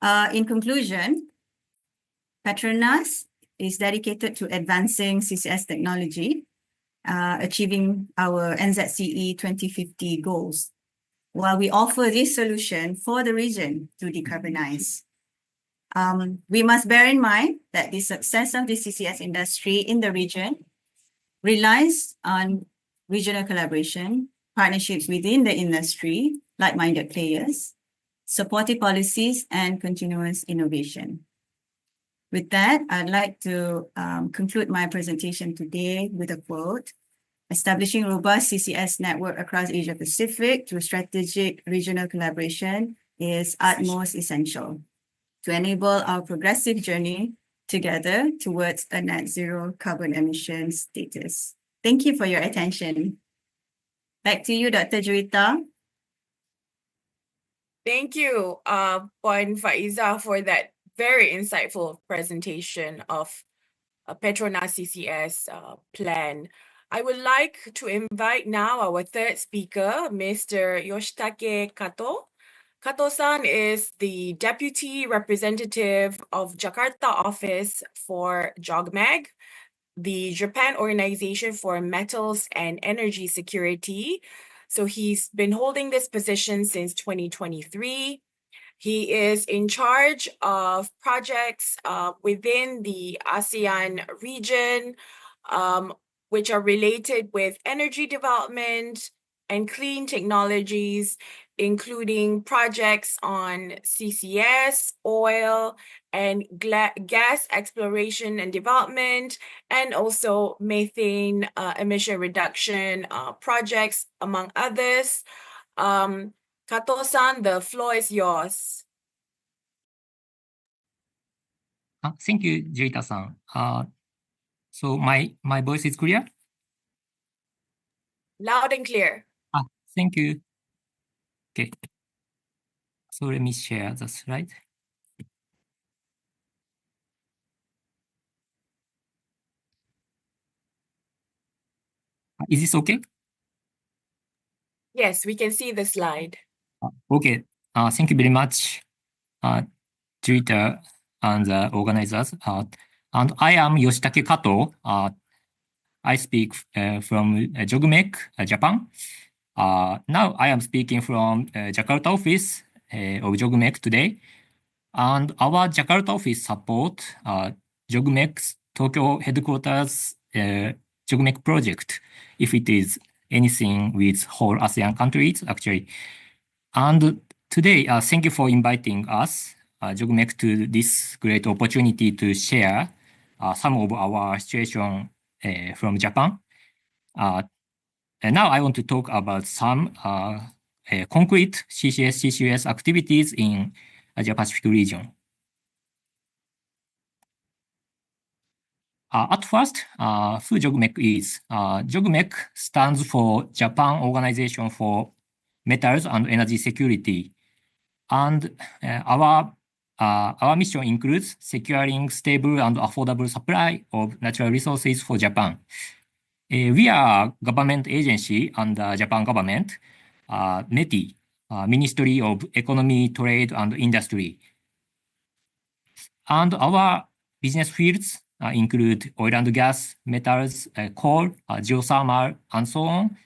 In conclusion, Petronas is dedicated to advancing CCS technology, achieving our NZCE 2050 goals, while we offer this solution for the region to decarbonize. We must bear in mind that the success of the CCS industry in the region relies on regional collaboration, partnerships within the industry, like-minded players, supportive policies, and continuous innovation. With that, I'd like to conclude my presentation today with a quote. Establishing robust CCS network across Asia Pacific through strategic regional collaboration is utmost essential to enable our progressive journey together towards a net zero carbon emissions status. Thank you for your attention. Back to you, Dr. Juwita. Thank you, Puan Faiza, for that very insightful presentation of Petronas CCS plan. I would like to invite now our third speaker, Mr. Yoshitake Kato. Kato-san is the Deputy Representative of Jakarta Office for JOGMEC, the Japan Organization for Metals and Energy Security. So he's been holding this position since 2023. He is in charge of projects within the ASEAN region, which are related with energy development and clean technologies, including projects on CCS, oil, and gas exploration and development, and also methane emission reduction projects, among others. Kato-san, the floor is yours. Thank you, Juwita-san. So my voice is clear? Loud and clear. Thank you. Okay. So let me share the slide. Is this okay? Yes, we can see the slide. Okay. Thank you very much, Twitter and the organizers. And I am Yoshitake Kato. I speak from JOGMEC, Japan. Now I am speaking from Jakarta office of JOGMEC today. And our Jakarta office support JOGMEC's Tokyo headquarters JOGMEC project, if it is anything with whole ASEAN countries, actually. And today, thank you for inviting us, JOGMEC, to this great opportunity to share some of our situation from Japan. And now I want to talk about some concrete CCS activities in Asia-Pacific region. At first, who JOGMEC is? JOGMEC stands for Japan Organization for Metals and Energy Security. And our mission includes securing stable and affordable supply of natural resources for Japan. We are a government agency under Japan government, METI, Ministry of Economy, Trade and Industry. And our business fields include oil and gas, metals, coal, geothermal, and so on.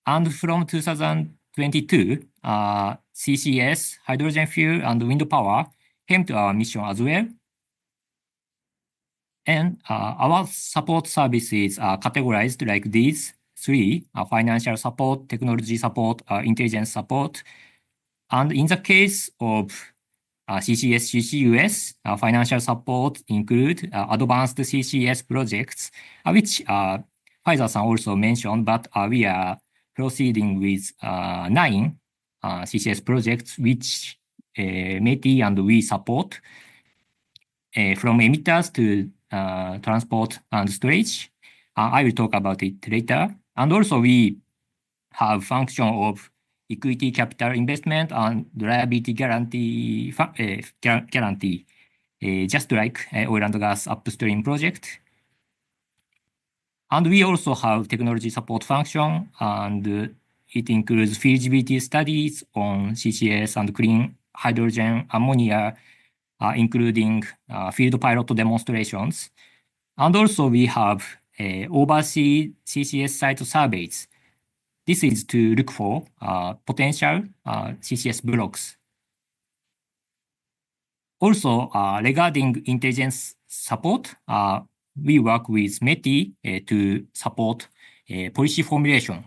And from 2022, CCS, hydrogen fuel, and wind power came to our mission as well. And our support services are categorized like these three: financial support, technology support, intelligence support. And in the case of CCS, CCUS, financial support include advanced CCS projects, which Pfizer-san also mentioned, but we are proceeding with 9 CCS projects, which METI and we support from emitters to transport and storage. I will talk about it later. And also we have function of equity capital investment and liability guarantee, just like oil and gas upstream project. And we also have technology support function, and it includes feasibility studies on CCS and clean hydrogen ammonia, including field pilot demonstrations. And also we have overseas CCS site surveys. This is to look for potential CCS blocks. Also, regarding intelligence support, we work with METI to support policy formulation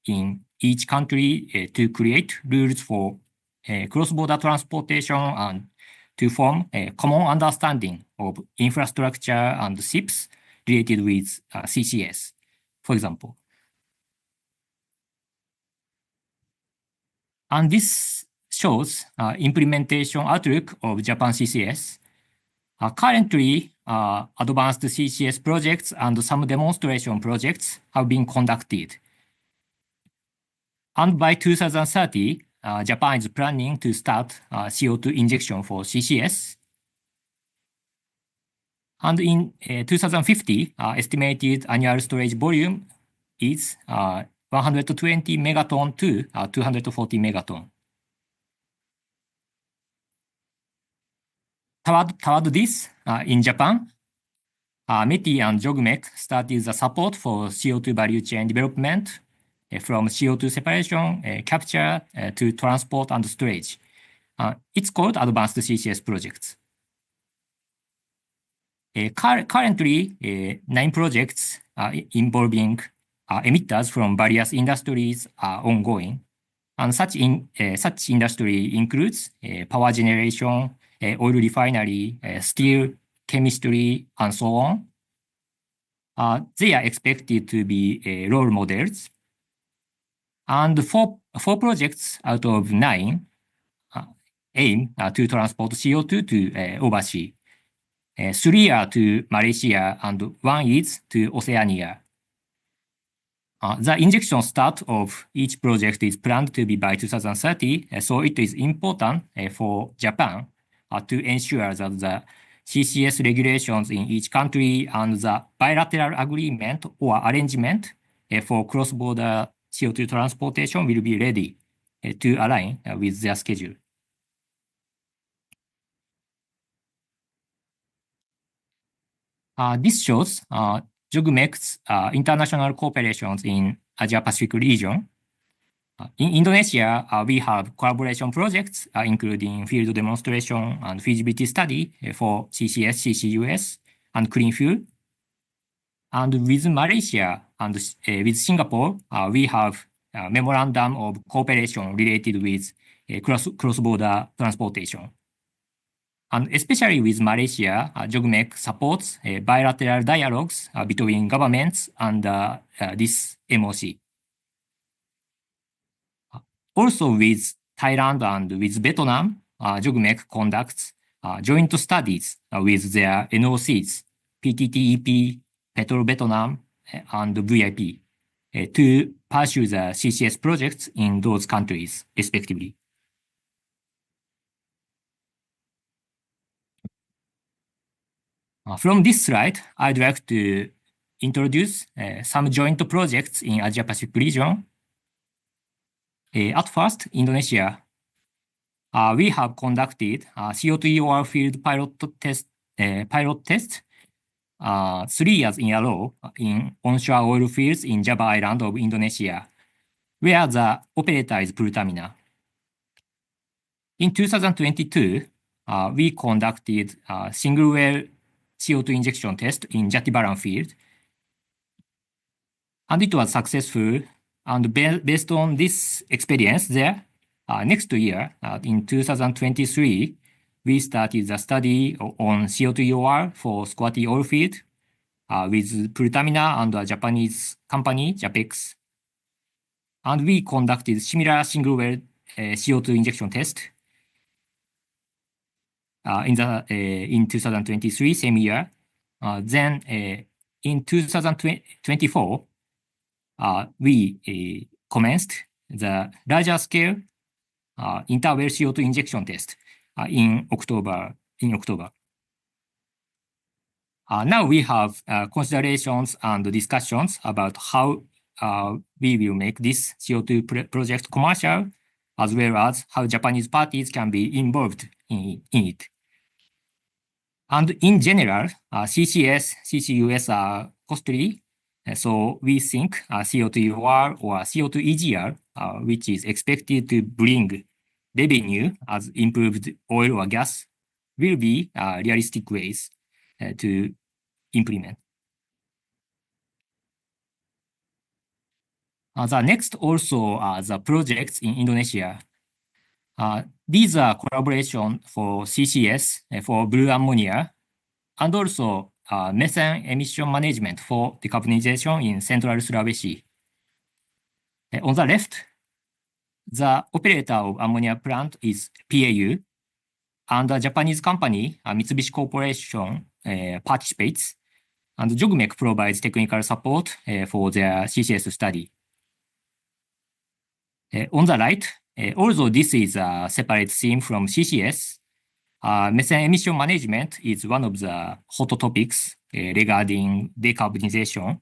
in each country to create rules for cross-border transportation and to form a common understanding of infrastructure and ships related with CCS, for example. And this shows implementation outlook of Japan CCS. Currently, advanced CCS projects and some demonstration projects have been conducted. And by 2030, Japan is planning to start CO2 injection for CCS. And in 2050, estimated annual storage volume is 120 megaton to 240 megaton. Toward this, in Japan, METI and JOGMEC started the support for CO2 value chain development from CO2 separation, capture to transport and storage. It's called Advanced CCS Projects. Currently, 9 projects involving emitters from various industries are ongoing. And such industry includes power generation, oil refinery, steel, chemistry, and so on. They are expected to be role models. And four projects out of 9 aim to transport CO2 to overseas. 3 are to Malaysia and 1 is to Oceania. The injection start of each project is planned to be by 2030, so it is important for Japan to ensure that the CCS regulations in each country and the bilateral agreement or arrangement for cross-border CO2 transportation will be ready to align with their schedule. This shows JOGMEC's international cooperations in Asia-Pacific region. In Indonesia, we have collaboration projects, including field demonstration and feasibility study for CCS, CCUS, and clean fuel. And with Malaysia and with Singapore, we have a memorandum of cooperation related with cross-border transportation. And especially with Malaysia, JOGMEC supports bilateral dialogues between governments and this MOC. Also with Thailand and with Vietnam, JOGMEC conducts joint studies with their NOCs, PTTEP, Petro-Vietnam, and VIP, to pursue the CCS projects in those countries, respectively. From this slide, I'd like to introduce some joint projects in Asia-Pacific region. At first, Indonesia, we have conducted CO2 oil field pilot test 3 years in a row in onshore oil fields in Java Island of Indonesia, where the operator is Pertamina. In 2022, we conducted a single well CO2 injection test in Jatibaran field. And it was successful. And based on this experience there, next year, in 2023, we started the study on CO2 EOR for squatty oil field with Prutamina and a Japanese company, JAPEX. And we conducted similar single well CO2 injection test in 2023, same year. Then in 2024, we commenced the larger scale interwell CO2 injection test in October. Now we have considerations and discussions about how we will make this CO2 project commercial, as well as how Japanese parties can be involved in it. And in general, CCS, CCUS are costly. So we think CO2 EOR or CO2 EGR, which is expected to bring revenue as improved oil or gas, will be realistic ways to implement. The next also are the projects in Indonesia. These are collaboration for CCS, for blue ammonia, and also methane emission management for decarbonization in Central Sulawesi. On the left, the operator of ammonia plant is PAU, and the Japanese company, Mitsubishi Corporation, participates, and JOGMEC provides technical support for their CCS study. On the right, although this is a separate theme from CCS, methane emission management is one of the hot topics regarding decarbonization,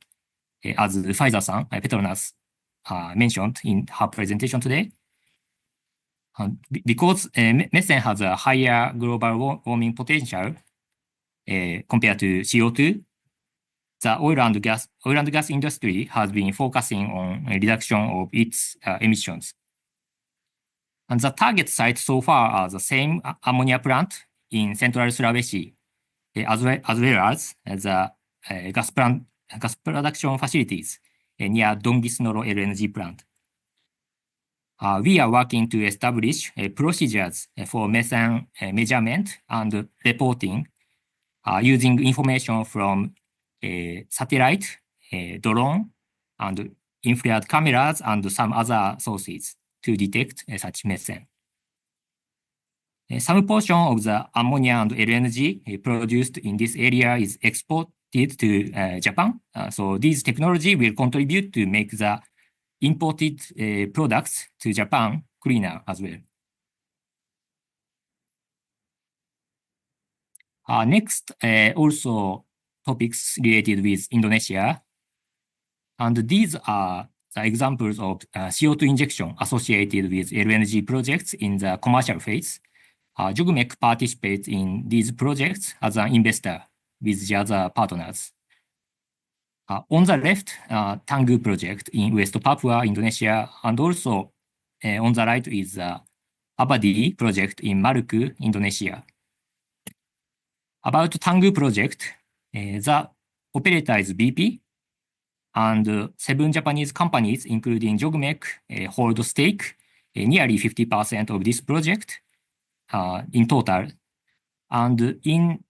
as Pfizer-san, Petronas, mentioned in her presentation today. Because methane has a higher global warming potential compared to CO2, the oil and gas industry has been focusing on a reduction of its emissions. And the target sites so far are the same ammonia plant in Central Sulawesi, as well as the gas production facilities near Donggis-Noro LNG plant. We are working to establish procedures for methane measurement and reporting using information from satellite, drone, and infrared cameras, and some other sources to detect such methane. Some portion of the ammonia and LNG produced in this area is exported to Japan. So this technology will contribute to make the imported products to Japan cleaner as well. Next, also topics related with Indonesia. And these are the examples of CO2 injection associated with LNG projects in the commercial phase. JOGMEC participates in these projects as an investor with the other partners. On the left, Tangguh project in West Papua, Indonesia, and also on the right is the Abadi project in Maluku, Indonesia. About Tangguh project, the operator is BP, and 7 Japanese companies, including JOGMEC, hold stake nearly 50% of this project in total. And in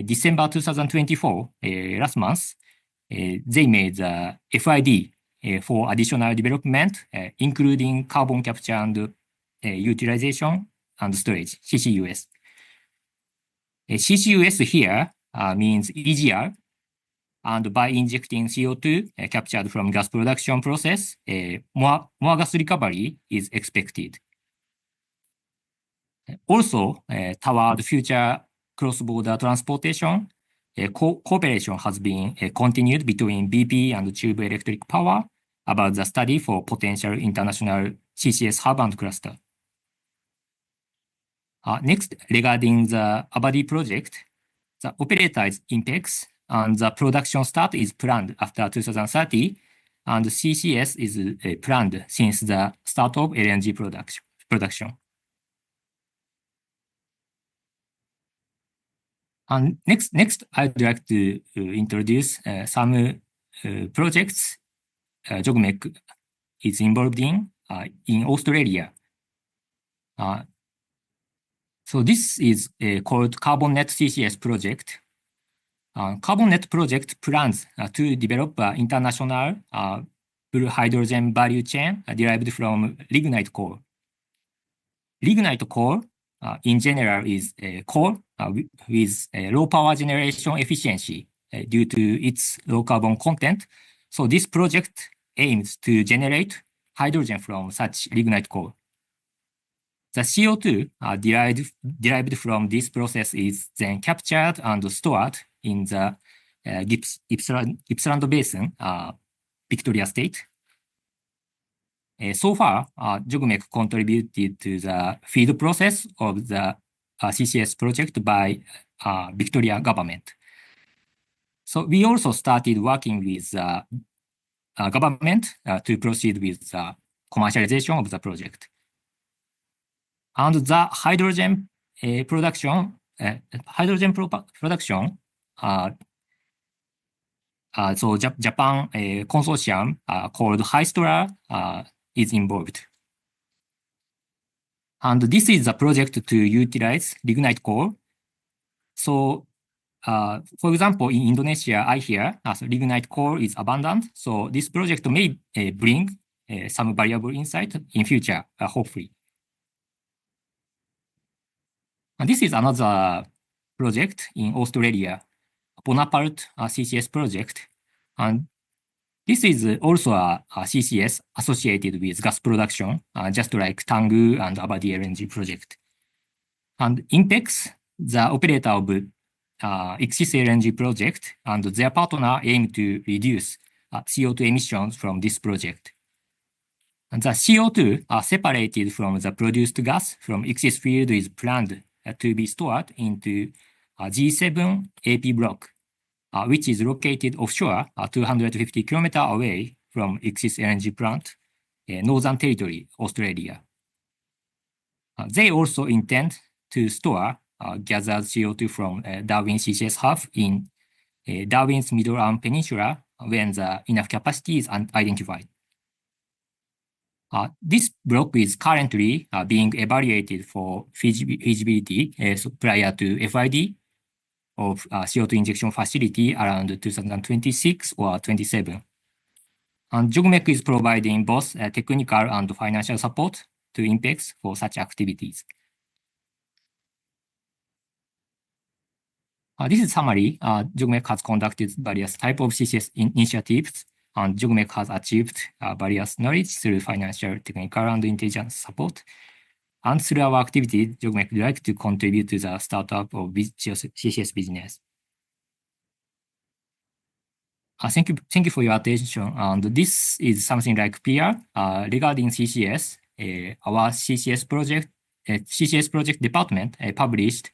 December 2024, last month, they made the FID for additional development, including carbon capture and utilization and storage, CCUS. CCUS here means EGR, and by injecting CO2 captured from gas production process, more gas recovery is expected. Also, toward future cross-border transportation, cooperation has been continued between BP and Tube Electric Power about the study for potential international CCS hub and cluster. Next, regarding the Abadi project, the operator is INPEX, and the production start is planned after 2030, and CCS is planned since the start of LNG production. And next, I'd like to introduce some projects JOGMEC is involved in Australia. So this is called CarbonNet CCS project. CarbonNet project plans to develop international blue hydrogen value chain derived from lignite coal. Lignite coal in general is coal with low power generation efficiency due to its low carbon content. So this project aims to generate hydrogen from such lignite coal. The CO2 derived from this process is then captured and stored in the Gippsland Basin, Victoria State. So far, JOGMEC contributed to the feed process of the CCS project by Victoria government. So we also started working with government to proceed with the commercialization of the project. And the hydrogen production, so Japan consortium called Hystora is involved. And this is a project to utilize lignite coal. So, for example, in Indonesia, I hear lignite coal is abundant. So this project may bring some valuable insight in future, hopefully. And this is another project in Australia, Bonaparte CCS project. And this is also a CCS associated with gas production, just like Tangguh and Abadi LNG project. And INPEX, the operator of ICCS LNG project, and their partner aim to reduce CO2 emissions from this project. And the CO2 separated from the produced gas from ICCS field is planned to be stored into G7 AP block, which is located offshore 250 kilometers away from ICCS LNG plant, Northern Territory, Australia. They also intend to store gathered CO2 from Darwin CCS hub in Darwin's Middle Arm Peninsula when the enough capacity is identified. This block is currently being evaluated for feasibility prior to FID of CO2 injection facility around 2026 or 27. And JOGMEC is providing both technical and financial support to INPEX for such activities. This is summary. JOGMEC has conducted various types of CCS initiatives, and JOGMEC has achieved various knowledge through financial, technical, and intelligence support. And through our activity, JOGMEC would like to contribute to the startup of CCS business. Thank you for your attention. And this is something like PR regarding CCS. Our CCS project department published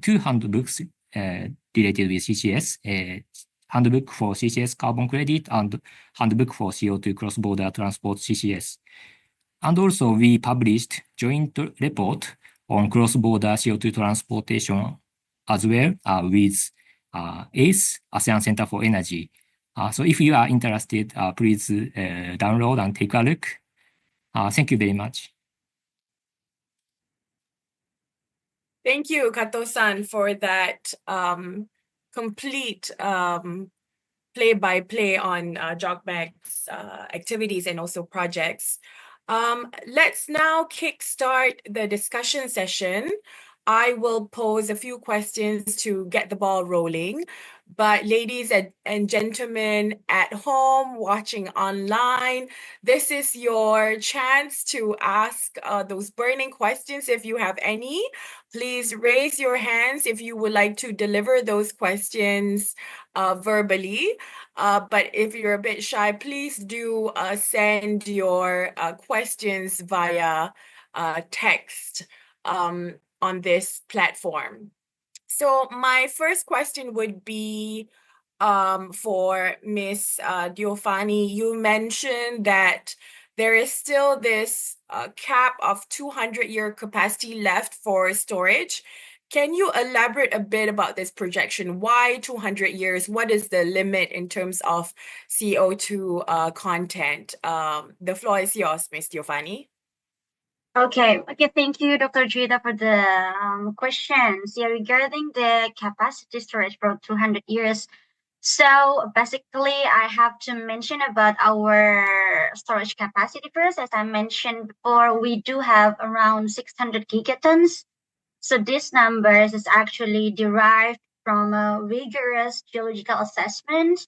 2 handbooks related with CCS. Handbook for CCS carbon credit and handbook for CO2 cross-border transport CCS. And also we published joint report on cross-border CO2 transportation as well with ACE, ASEAN Center for Energy. So if you are interested, please download and take a look. Thank you very much. Thank you, Kato-san, for that complete play-by-play on JOGMEC's activities and also projects. Let's now kickstart the discussion session. I will pose a few questions to get the ball rolling. But ladies and gentlemen at home, watching online, this is your chance to ask those burning questions if you have any. Please raise your hands if you would like to deliver those questions verbally. But if you're a bit shy, please do send your questions via text on this platform. So my first question would be for Ms. Diofani. You mentioned that there is still this cap of 200-year capacity left for storage. Can you elaborate a bit about this projection? Why 200 years? What is the limit in terms of CO2 content? The floor is yours, Ms. Giovanni. Okay, thank you, Dr. Juita, for the questions. Yeah, regarding the capacity storage for 200 years. So basically, I have to mention about our storage capacity first. As I mentioned before, we do have around 600 gigatons. So these numbers is actually derived from a rigorous geological assessment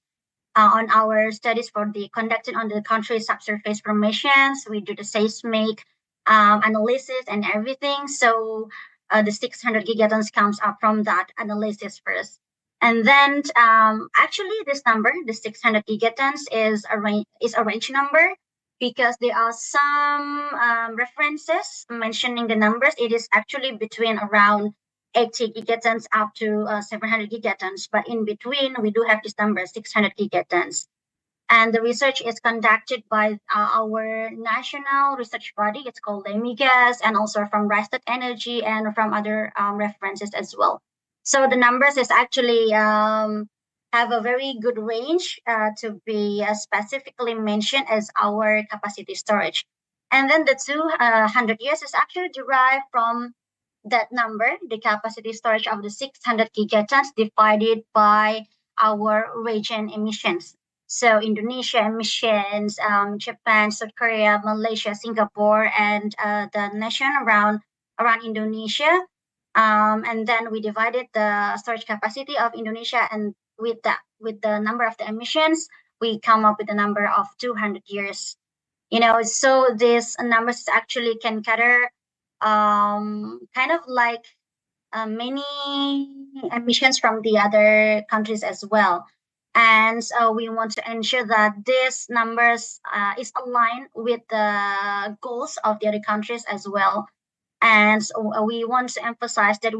on our studies conducted on the country's subsurface formations. We do the seismic analysis and everything. So the 600 gigatons comes up from that analysis first. And then actually this number, the 600 gigatons is a range number, because there are some references mentioning the numbers. It is actually between around 80 gigatons up to 700 gigatons. But in between, we do have this number, 600 gigatons. And the research is conducted by our national research body. It's called LEMIGAS, and also from Rystad Energy and from other references as well. So the numbers is actually have a very good range to be specifically mentioned as our capacity storage. And then the 200 years is actually derived from that number, the capacity storage of the 600 gigatons divided by our region emissions. So Indonesia emissions, Japan, South Korea, Malaysia, Singapore, and the nation around Indonesia. And then we divided the storage capacity of Indonesia, and with the number of the emissions, we come up with the number of 200 years. So these numbers actually can cater kind of like many emissions from the other countries as well. And so we want to ensure that these numbers is aligned with the goals of the other countries as well. And so we want to emphasize that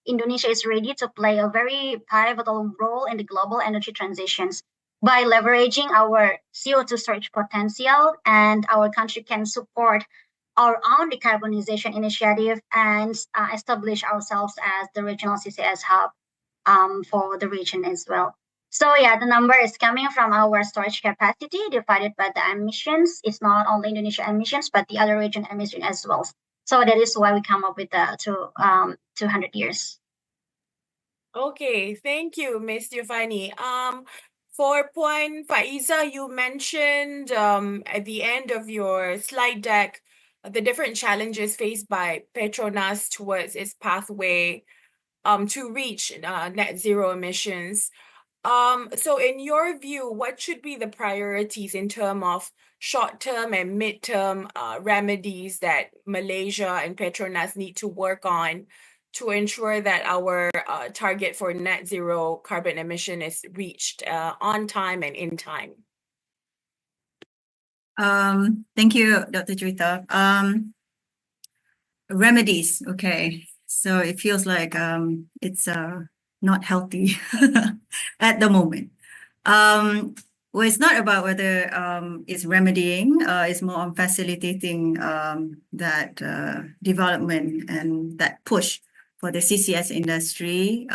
Indonesia is ready to play a very pivotal role in the global energy transitions by leveraging our CO2 storage potential, and our country can support our own decarbonization initiative and establish ourselves as the regional CCS hub for the region as well. So yeah, the number is coming from our storage capacity divided by the emissions. It's not only Indonesia emissions, but the other region emission as well. So that is why we come up with the 200 years. Okay, thank you, Ms. Giovanni. For point Faiza, you mentioned at the end of your slide deck the different challenges faced by Petronas towards its pathway to reach net zero emissions. So in your view, what should be the priorities in terms of short-term and mid-term remedies that Malaysia and Petronas need to work on to ensure that our target for net zero carbon emission is reached on time and in time? Thank you, Dr. Juita. Remedies, okay. So it feels like it's not healthy at the moment. Well, it's not about whether it's remedying, it's more on facilitating that development and that push for the CCS industry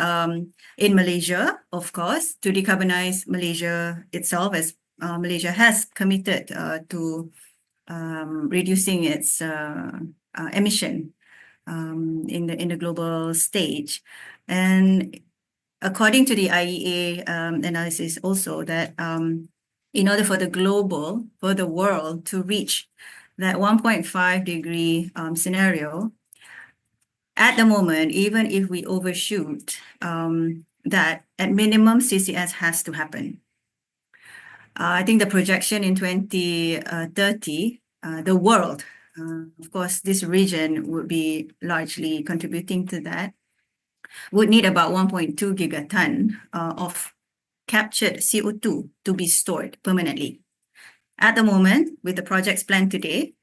in Malaysia, of course, to decarbonize Malaysia itself, as Malaysia has committed to reducing its emission in the global stage. And according to the IEA analysis also, that in order for the world to reach that 1.5 degree scenario, at the moment, even if we overshoot that, at minimum CCS has to happen. I think the projection in 2030, the world, of course, this region would be largely contributing to that, would need about 1.2 gigaton of captured CO2 to be stored permanently. At the moment, with the projects planned today,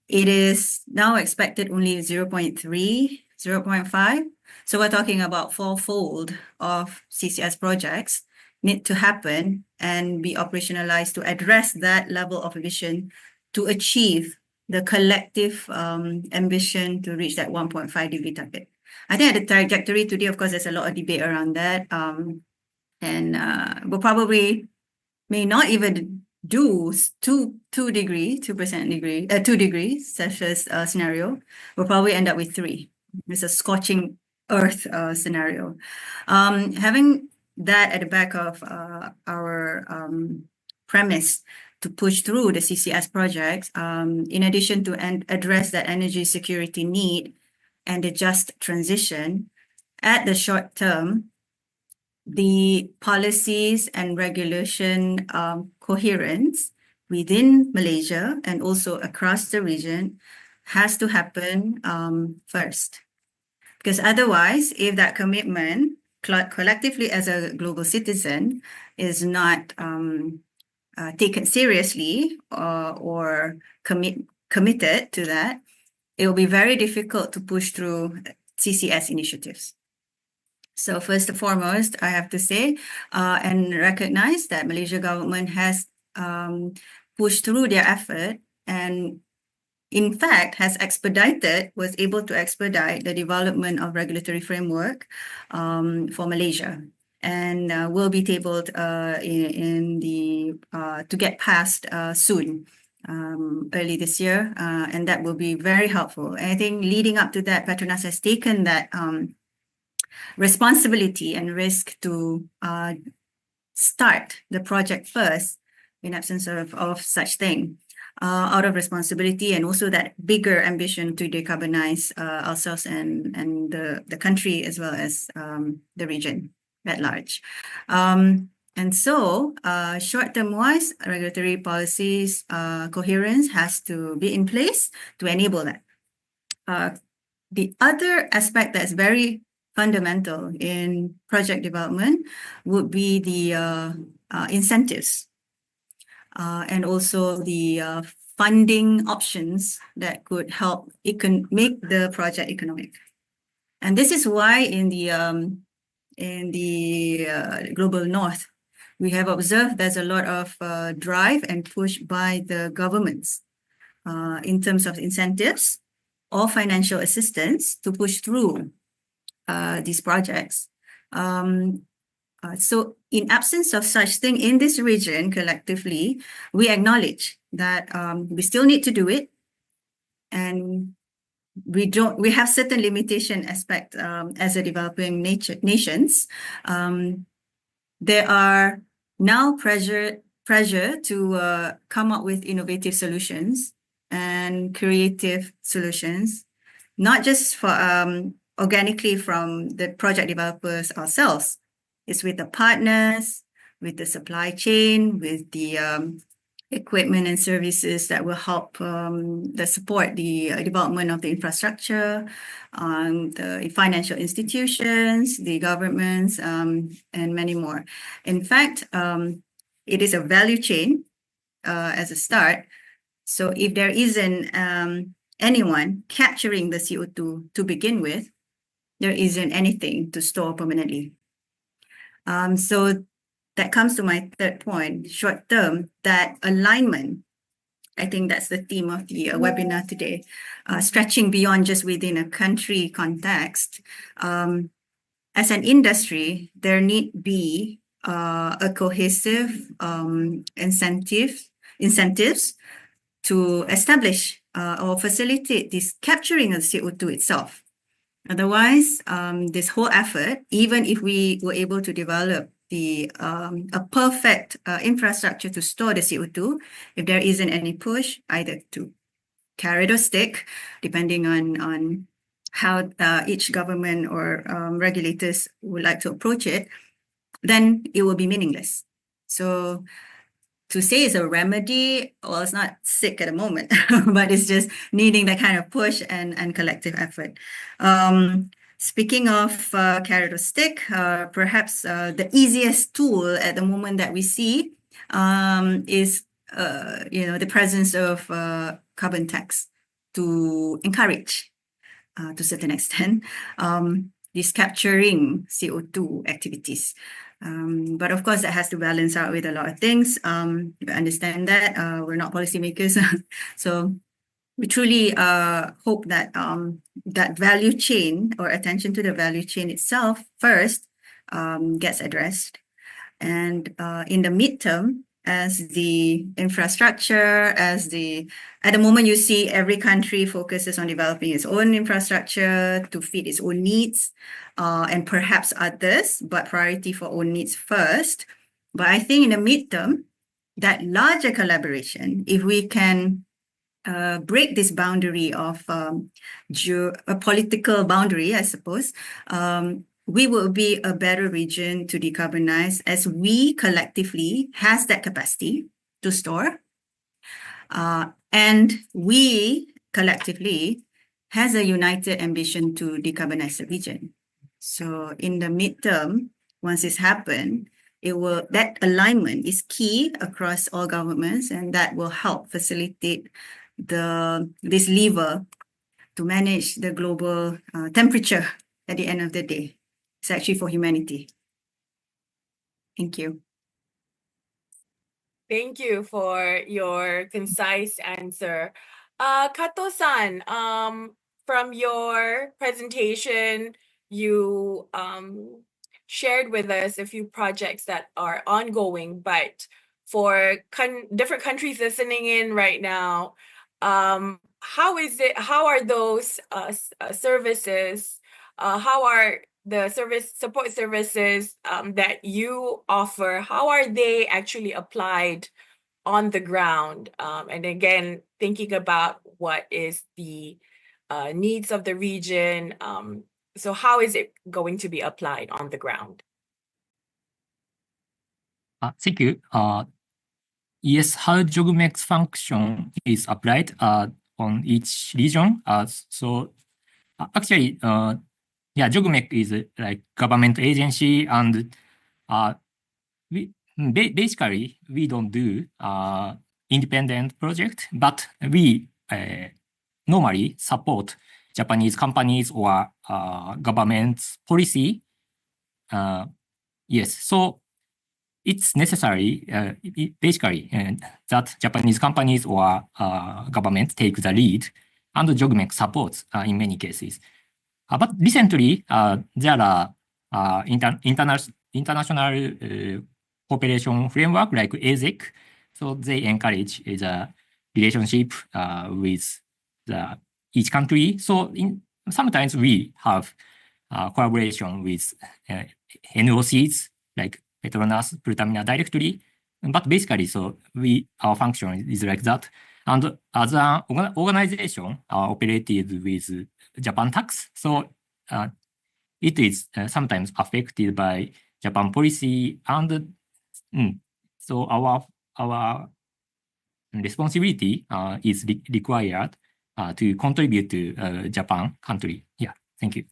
it is now expected only 0.3, 0.5. So we're talking about fourfold of CCS projects need to happen and be operationalized to address that level of emission to achieve the collective ambition to reach that 1.5 degree target. I think at the trajectory today, of course, there's a lot of debate around that. And we'll probably may not even do 2 degrees Celsius scenario. We'll probably end up with 3. It's a scorching earth scenario. Having that at the back of our premise to push through the CCS projects, in addition to address that energy security need and the just transition, at the short term, the policies and regulation coherence within Malaysia and also across the region has to happen first. Because otherwise, if that commitment collectively as a global citizen is not taken seriously or committed to that, it will be very difficult to push through CCS initiatives. So first and foremost, I have to say and recognize that Malaysia government has pushed through their effort and in fact was able to expedite the development of regulatory framework for Malaysia and will be tabled to get passed soon. Early this year, and that will be very helpful. And I think leading up to that, Petronas has taken that responsibility and risk to start the project first in absence of such thing, out of responsibility and also that bigger ambition to decarbonize ourselves and the country as well as the region at large. And so, short-term wise, regulatory policies coherence has to be in place to enable that. The other aspect that's very fundamental in project development would be the incentives and also the funding options that could help make the project economic. And this is why in the global north, we have observed there's a lot of drive and push by the governments in terms of incentives or financial assistance to push through these projects. So in absence of such thing in this region collectively, we acknowledge that we still need to do it. And we have certain limitation aspect as a developing nations. There are now pressure to come up with innovative solutions and creative solutions, not just for organically from the project developers ourselves. It's with the partners, with the supply chain, with the equipment and services that will help support the development of the infrastructure, the financial institutions, the governments, and many more. In fact, it is a value chain as a start. So if there isn't anyone capturing the CO2 to begin with, there isn't anything to store permanently. So that comes to my third point, short term, that alignment. I think that's the theme of the webinar today, stretching beyond just within a country context. As an industry, there need be a cohesive incentives to establish or facilitate this capturing of CO2 itself. Otherwise, this whole effort, even if we were able to develop a perfect infrastructure to store the CO2, if there isn't any push, either to carrot or stick, depending on how each government or regulators would like to approach it, then it will be meaningless. So to say it's a remedy, well, it's not sick at the moment, but it's just needing that kind of push and collective effort. Speaking of carrot or stick, perhaps the easiest tool at the moment that we see is the presence of carbon tax to encourage, to a certain extent, these capturing CO2 activities. But of course, that has to balance out with a lot of things. We understand that we're not policymakers, so we truly hope that that value chain or attention to the value chain itself first gets addressed. And in the midterm, as the infrastructure, at the moment you see every country focuses on developing its own infrastructure to feed its own needs and perhaps others, but priority for own needs first. But I think in the midterm, that larger collaboration, if we can break this boundary of a political boundary, I suppose, we will be a better region to decarbonize as we collectively has that capacity to store. And we collectively has a united ambition to decarbonize the region. So in the midterm, once it's happened, that alignment is key across all governments, and that will help facilitate this lever to manage the global temperature at the end of the day. It's actually for humanity. Thank you. Thank you for your concise answer. Kato-san, from your presentation, you shared with us a few projects that are ongoing, but for different countries listening in right now, how are those services, how are the support services that you offer, how are they actually applied on the ground? And again, thinking about what is the needs of the region. So how is it going to be applied on the ground? Thank you. Yes, how JOGMEC's function is applied on each region. So actually, yeah, JOGMEC is like government agency, and basically we don't do independent project, but we normally support Japanese companies or government's policy. Yes, so it's necessary, basically, that Japanese companies or government take the lead, and JOGMEC supports in many cases. But recently, there are international cooperation framework like ASEC, so they encourage the relationship with each country. So sometimes we have collaboration with NOCs like Petronas, directly, but basically, so our function is like that. And as an organization operated with Japan tax, so it is sometimes affected by Japan policy, and so our responsibility is required to contribute to Japan country. Yeah, thank you.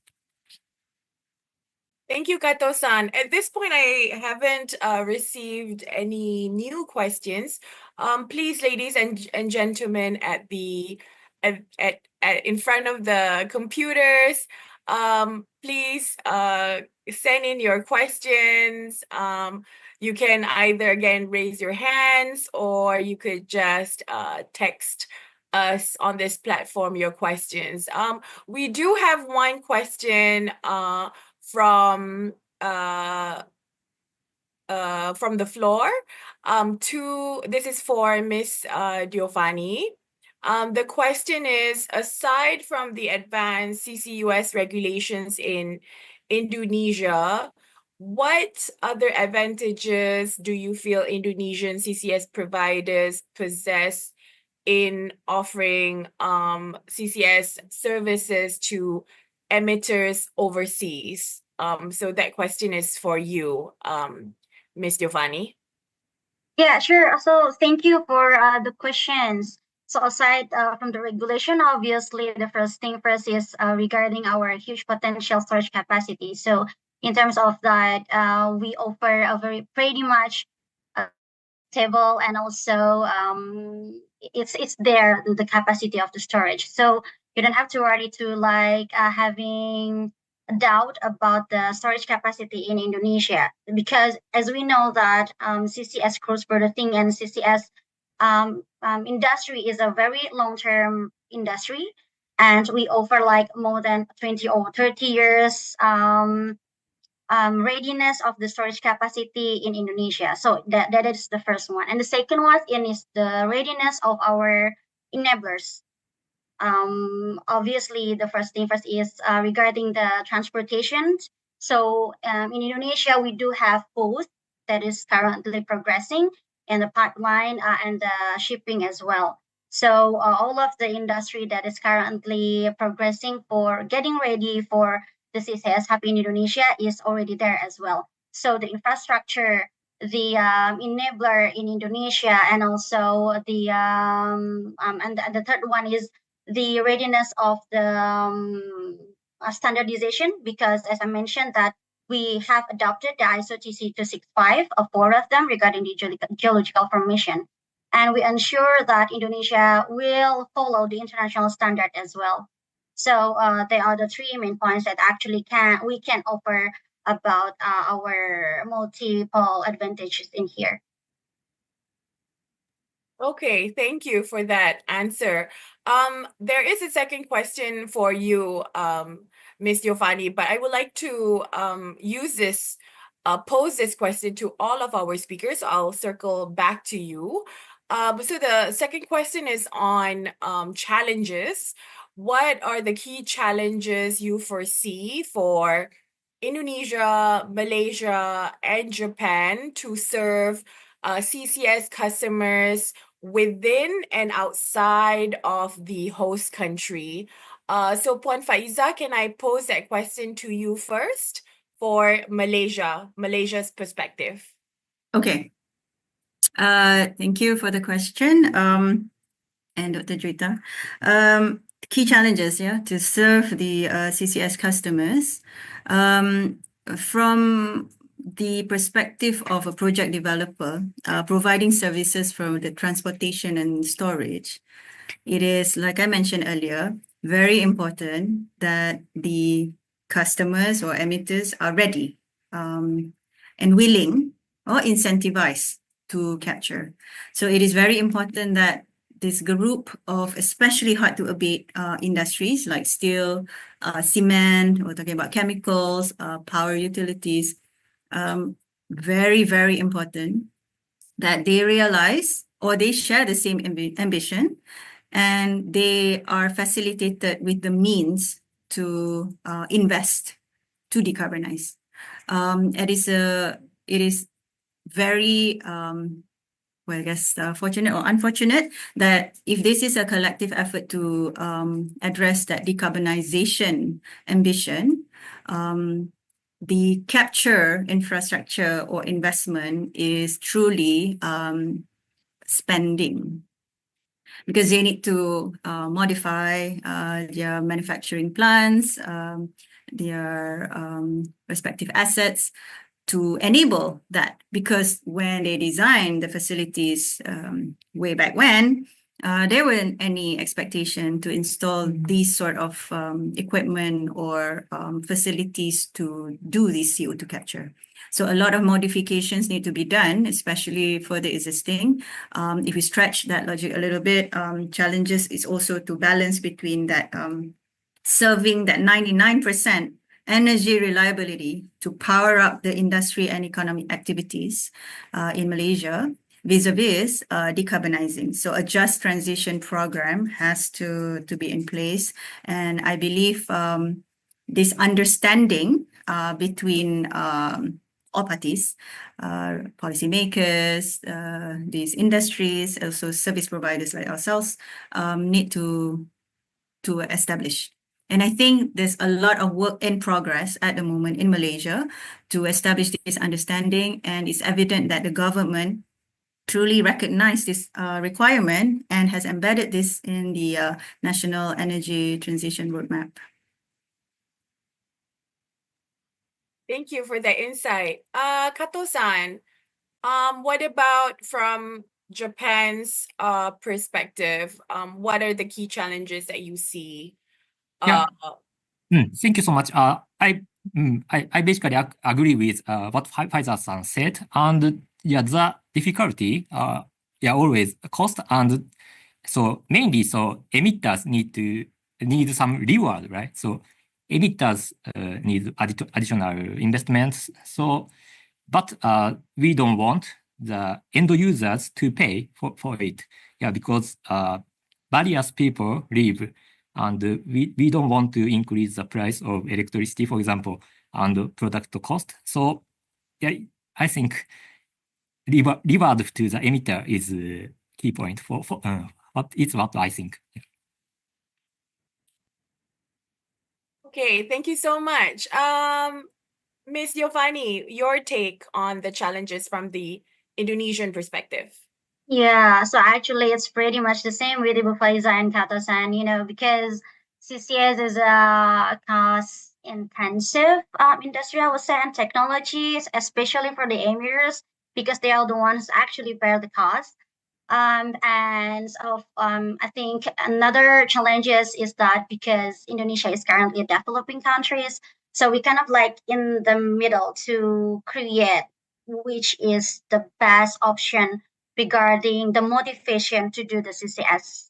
Thank you, Kato-san. At this point, I haven't received any new questions. Please, ladies and gentlemen, in front of the computers, please send in your questions. You can either, again, raise your hands, or you could just text us on this platform your questions. We do have one question from the floor. This is for Ms. Diofani. The question is, aside from the advanced CCUS regulations in Indonesia, what other advantages do you feel Indonesian CCS providers possess in offering CCS services to emitters overseas? So that question is for you, Ms. Giovanni. Yeah, sure. So thank you for the questions. So aside from the regulation, obviously, the first thing first is regarding our huge potential storage capacity. So in terms of that, we offer a pretty much stable, and also it's there, the capacity of the storage. So you don't have to worry to having a doubt about the storage capacity in Indonesia, because as we know that CCS cross-border thing and CCS industry is a very long-term industry, and we offer like more than 20 or 30 years readiness of the storage capacity in Indonesia. So that is the first one. And the second one is the readiness of our enablers. Obviously, the first is regarding the transportation. So in Indonesia, we do have both that is currently progressing, and the pipeline and the shipping as well. So all of the industry that is currently progressing for getting ready for the CCS hub in Indonesia is already there as well. So the infrastructure, the enabler in Indonesia, and also the and the third one is the readiness of the standardization, because as I mentioned that we have adopted the ISO TC 265, 4 of them regarding the geological formation. And we ensure that Indonesia will follow the international standard as well. So there are the 3 main points that actually we can offer about our multiple advantages in here. Okay, thank you for that answer. There is a second question for you, Ms. Giovanni, but I would like to pose this question to all of our speakers. I'll circle back to you. So the second question is on challenges. What are the key challenges you foresee for Indonesia, Malaysia, and Japan to serve CCS customers within and outside of the host country? So Puan Faiza, can I pose that question to you first for Malaysia's perspective? Okay. Thank you for the question. And Dr. Juwita. Key challenges, to serve the CCS customers. From the perspective of a project developer, providing services for the transportation and storage, it is, like I mentioned earlier, very important that the customers or emitters are ready and willing or incentivized to capture. So it is very important that this group of especially hard to abate industries like steel, cement, we're talking about chemicals, power utilities, very, very important that they realize or they share the same ambition, and they are facilitated with the means to invest to decarbonize. It is very well, I guess fortunate or unfortunate that if this is a collective effort to address that decarbonization ambition, the capture infrastructure or investment is truly spending, because they need to modify their manufacturing plants, their respective assets, to enable that, because when they designed the facilities way back when, there weren't any expectation to install these sort of equipment or facilities to do this CO2 capture. So a lot of modifications need to be done, especially for the existing. If we stretch that logic a little bit, challenges is also to balance between that serving that 99% energy reliability to power up the industry and economic activities in Malaysia vis-a-vis decarbonizing. So a just transition program has to be in place. And I believe this understanding between all parties, policymakers, these industries, also service providers like ourselves, need to establish. And I think there's a lot of work in progress at the moment in Malaysia to establish this understanding, and it's evident that the government truly recognized this requirement and has embedded this in the National Energy Transition Roadmap. Thank you for the insight. Kato-san, what about from Japan's perspective? What are the key challenges that you see? Thank you so much. I basically agree with what Faiza-san said, and the difficulty always cost. And so mainly, so emitters need some reward, right? So emitters need additional investments. So, but we don't want the end users to pay for it. Yeah, because various people live, and we don't want to increase the price of electricity, for example, and product cost. So yeah, I think reward to the emitter is a key point for what I think. Okay, thank you so much. Ms. Giovanni, your take on the challenges from the Indonesian perspective. Yeah, so actually it's pretty much the same with Ibu Faiza and Kato-san, because CCS is a cost-intensive industry, I would say, and technologies, especially for the emitters, because they are the ones actually bear the cost. And so I think another challenges is that because Indonesia is currently a developing country, so we kind of like in the middle to create which is the best option regarding the motivation to do the CCS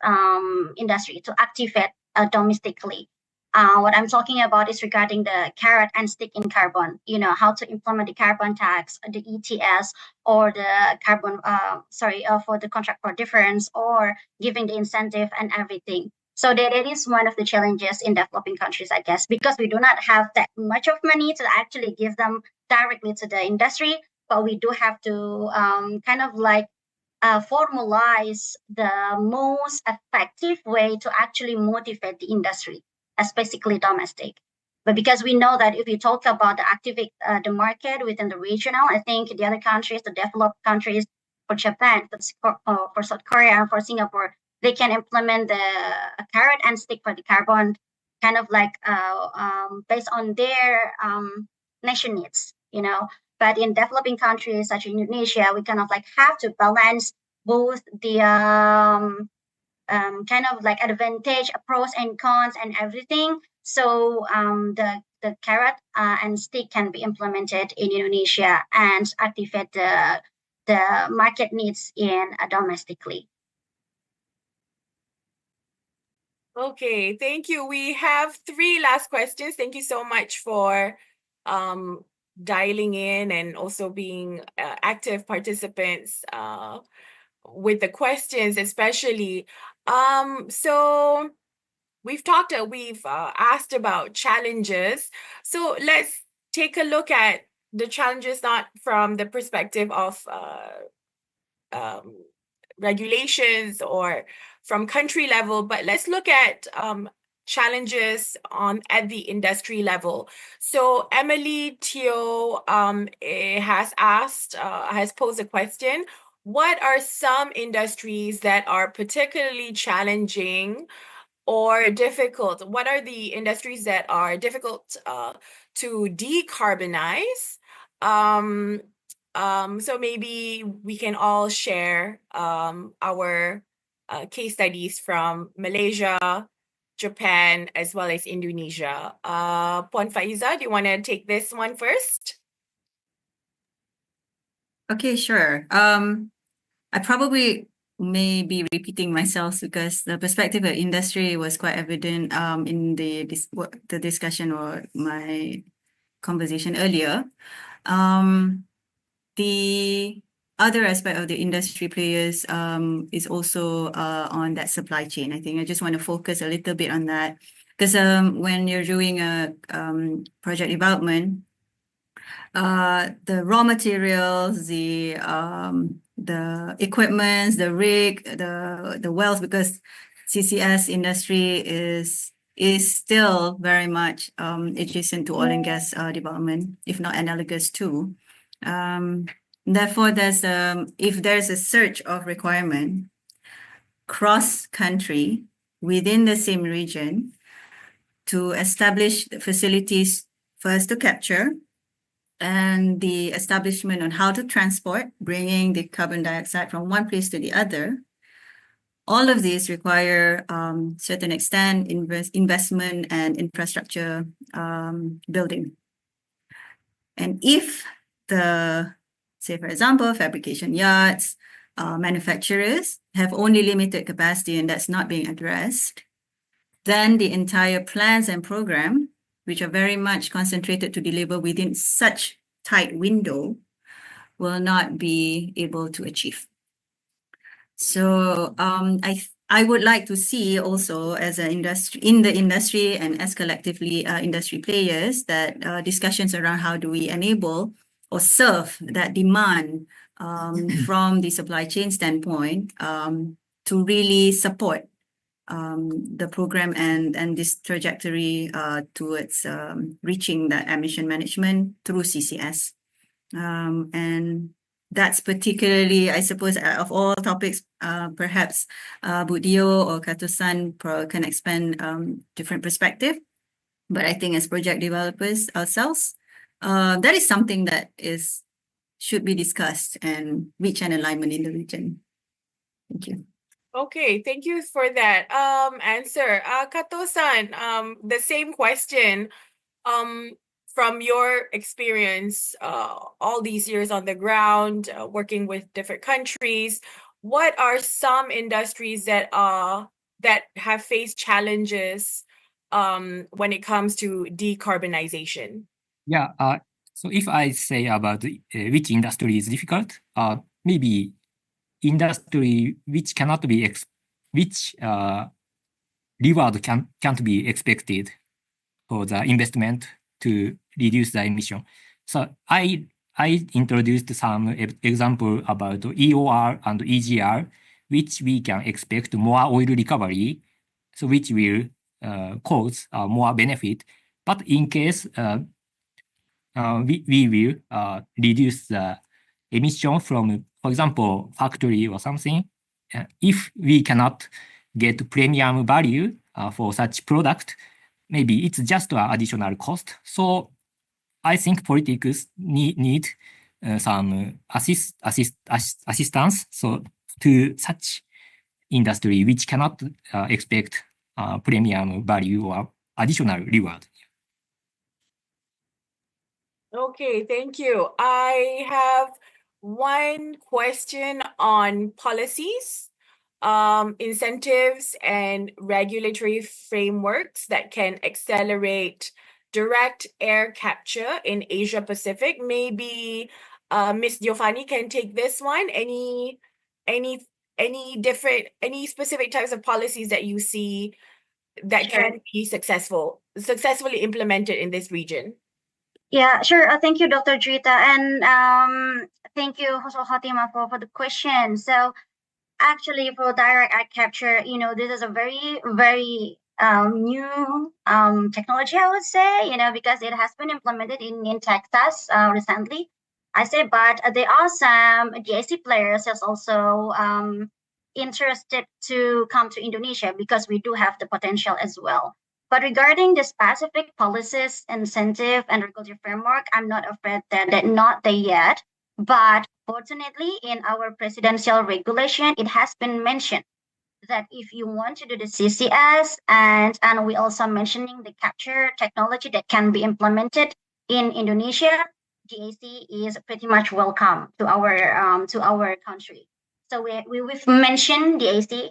industry to activate domestically. What I'm talking about is regarding the carrot and stick in carbon, how to implement the carbon tax, the ETS, or the carbon, for the contract for difference, or giving the incentive and everything. So that is one of the challenges in developing countries, I guess, because we do not have that much of money to actually give them directly to the industry, but we do have to kind of like formalize the most effective way to actually motivate the industry, as basically domestic. But because we know that if you talk about the activate the market within the regional, I think the other countries, the developed countries, for Japan, for South Korea, and for Singapore, they can implement the carrot and stick for the carbon, kind of like based on their nation needs, But in developing countries such as Indonesia, we kind of like have to balance both the kind of like advantage, pros and cons, and everything. So the carrot and stick can be implemented in Indonesia and activate the market needs in domestically. Okay, thank you. We have 3 last questions. Thank you so much for dialing in and also being active participants with the questions, especially. So we've asked about challenges. So let's take a look at the challenges, not from the perspective of regulations or from country level, but let's look at challenges at the industry level. So Emily Teo has posed a question. What are some industries that are particularly challenging or difficult? What are the industries that are difficult to decarbonize? So maybe we can all share our case studies from Malaysia, Japan, as well as Indonesia. Puan Faiza, do you want to take this one first? Okay, sure. I probably may be repeating myself because the perspective of industry was quite evident in the discussion or my conversation earlier. The other aspect of the industry players is also on that supply chain. I think I just want to focus a little bit on that because when you're doing a project development, the raw materials, the equipment, the rig, the wells, because CCS industry is still very much adjacent to oil and gas development, if not analogous to. Therefore, if there's a surge of requirement cross-country within the same region to establish the facilities first to capture and the establishment on how to transport, bringing the carbon dioxide from one place to the other, all of these require certain extent investment and infrastructure building. And if say for example, fabrication yards, manufacturers have only limited capacity and that's not being addressed, then the entire plans and program, which are very much concentrated to deliver within such tight window, will not be able to achieve. So I would like to see also as an industry, in the industry and as collectively industry players, that discussions around how do we enable or serve that demand from the supply chain standpoint to really support the program and this trajectory towards reaching that emission management through CCS. And that's particularly, I suppose, of all topics, perhaps Budio or Kato-san can expand different perspective. But I think as project developers ourselves, that is something that should be discussed and reach an alignment in the region. Thank you. Okay, thank you for that answer. Kato-san, the same question. From your experience, all these years on the ground, working with different countries, what are some industries that have faced challenges when it comes to decarbonization? Yeah. So if I say about which industry is difficult, maybe industry which cannot be which reward can't be expected for the investment to reduce the emission. So I introduced some example about EOR and EGR, which we can expect more oil recovery, so which will cause more benefit. But in case we will reduce the emission from, for example, factory or something, if we cannot get premium value for such product, maybe it's just an additional cost. So I think politics need some assistance so to such industry which cannot expect premium value or additional reward. Okay, thank you. I have one question on policies. Incentives and regulatory frameworks that can accelerate direct air capture in Asia Pacific. Maybe Ms. Giovanni can take this one. Any specific types of policies that you see that can be successfully implemented in this region? Yeah, sure. Thank you, Dr. Juita, and thank you, Hoso Fatima, for the question. So actually, for direct air capture, this is a very, very new technology, I would say, because it has been implemented in Texas recently. I say, but there are some GIC players that's also interested to come to Indonesia because we do have the potential as well. But regarding the specific policies, incentive, and regulatory framework, I'm not afraid that not there yet. But fortunately, in our presidential regulation, it has been mentioned that if you want to do the CCS, and we also mentioning the capture technology that can be implemented in Indonesia, GAC is pretty much welcome to our country. So we've mentioned DAC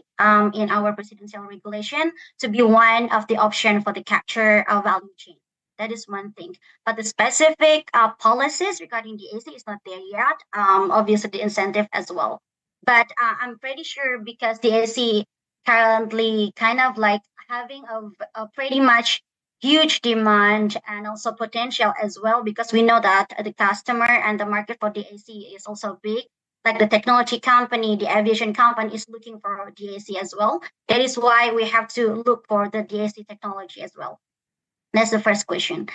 in our presidential regulation to be one of the options for the capture value chain. That is one thing. But the specific policies regarding DAC is not there yet. Obviously, the incentive as well. But I'm pretty sure because DAC currently kind of like having a pretty much huge demand and also potential as well, because we know that the customer and the market for DAC is also big. Like the technology company, the aviation company is looking for DAC as well. That is why we have to look for the DAC technology as well. That's the first question.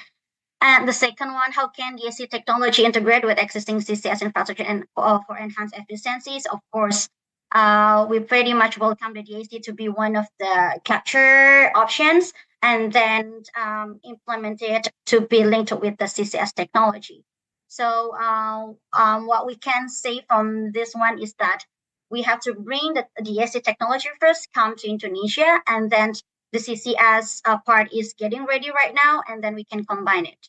And the second one, how can DAC technology integrate with existing CCS infrastructure and for enhanced efficiencies? Of course, we pretty much welcome the DAC to be one of the capture options and then implement it to be linked with the CCS technology. So what we can say from this one is that we have to bring the DAC technology first, come to Indonesia, and then the CCS part is getting ready right now, and then we can combine it.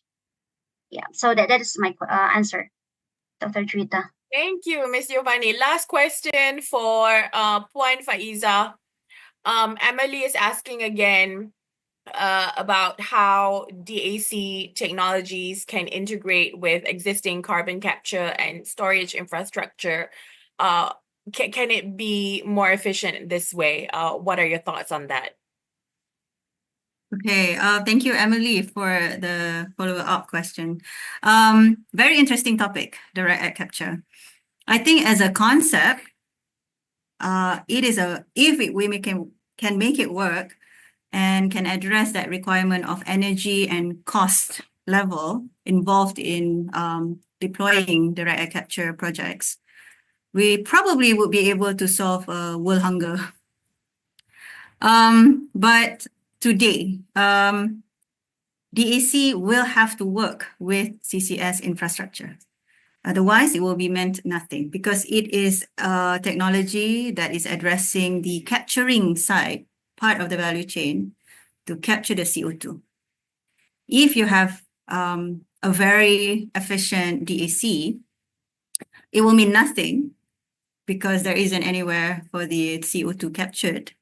Yeah, so that is my answer, Dr. Juita. Thank you, Ms. Giovanni. Last question for Puan Faiza. Emily is asking again about how DAC technologies can integrate with existing carbon capture and storage infrastructure. Can it be more efficient this way? What are your thoughts on that? Okay, thank you, Emily, for the follow-up question. Very interesting topic, direct air capture. I think as a concept, we can make it work and can address that requirement of energy and cost level involved in deploying direct air capture projects, we probably would be able to solve world hunger. But today, DAC will have to work with CCS infrastructure. Otherwise, it will be meant nothing because it is a technology that is addressing the capturing side, part of the value chain, to capture the CO2. If you have a very efficient DAC, it will mean nothing because there isn't anywhere for the CO2 captured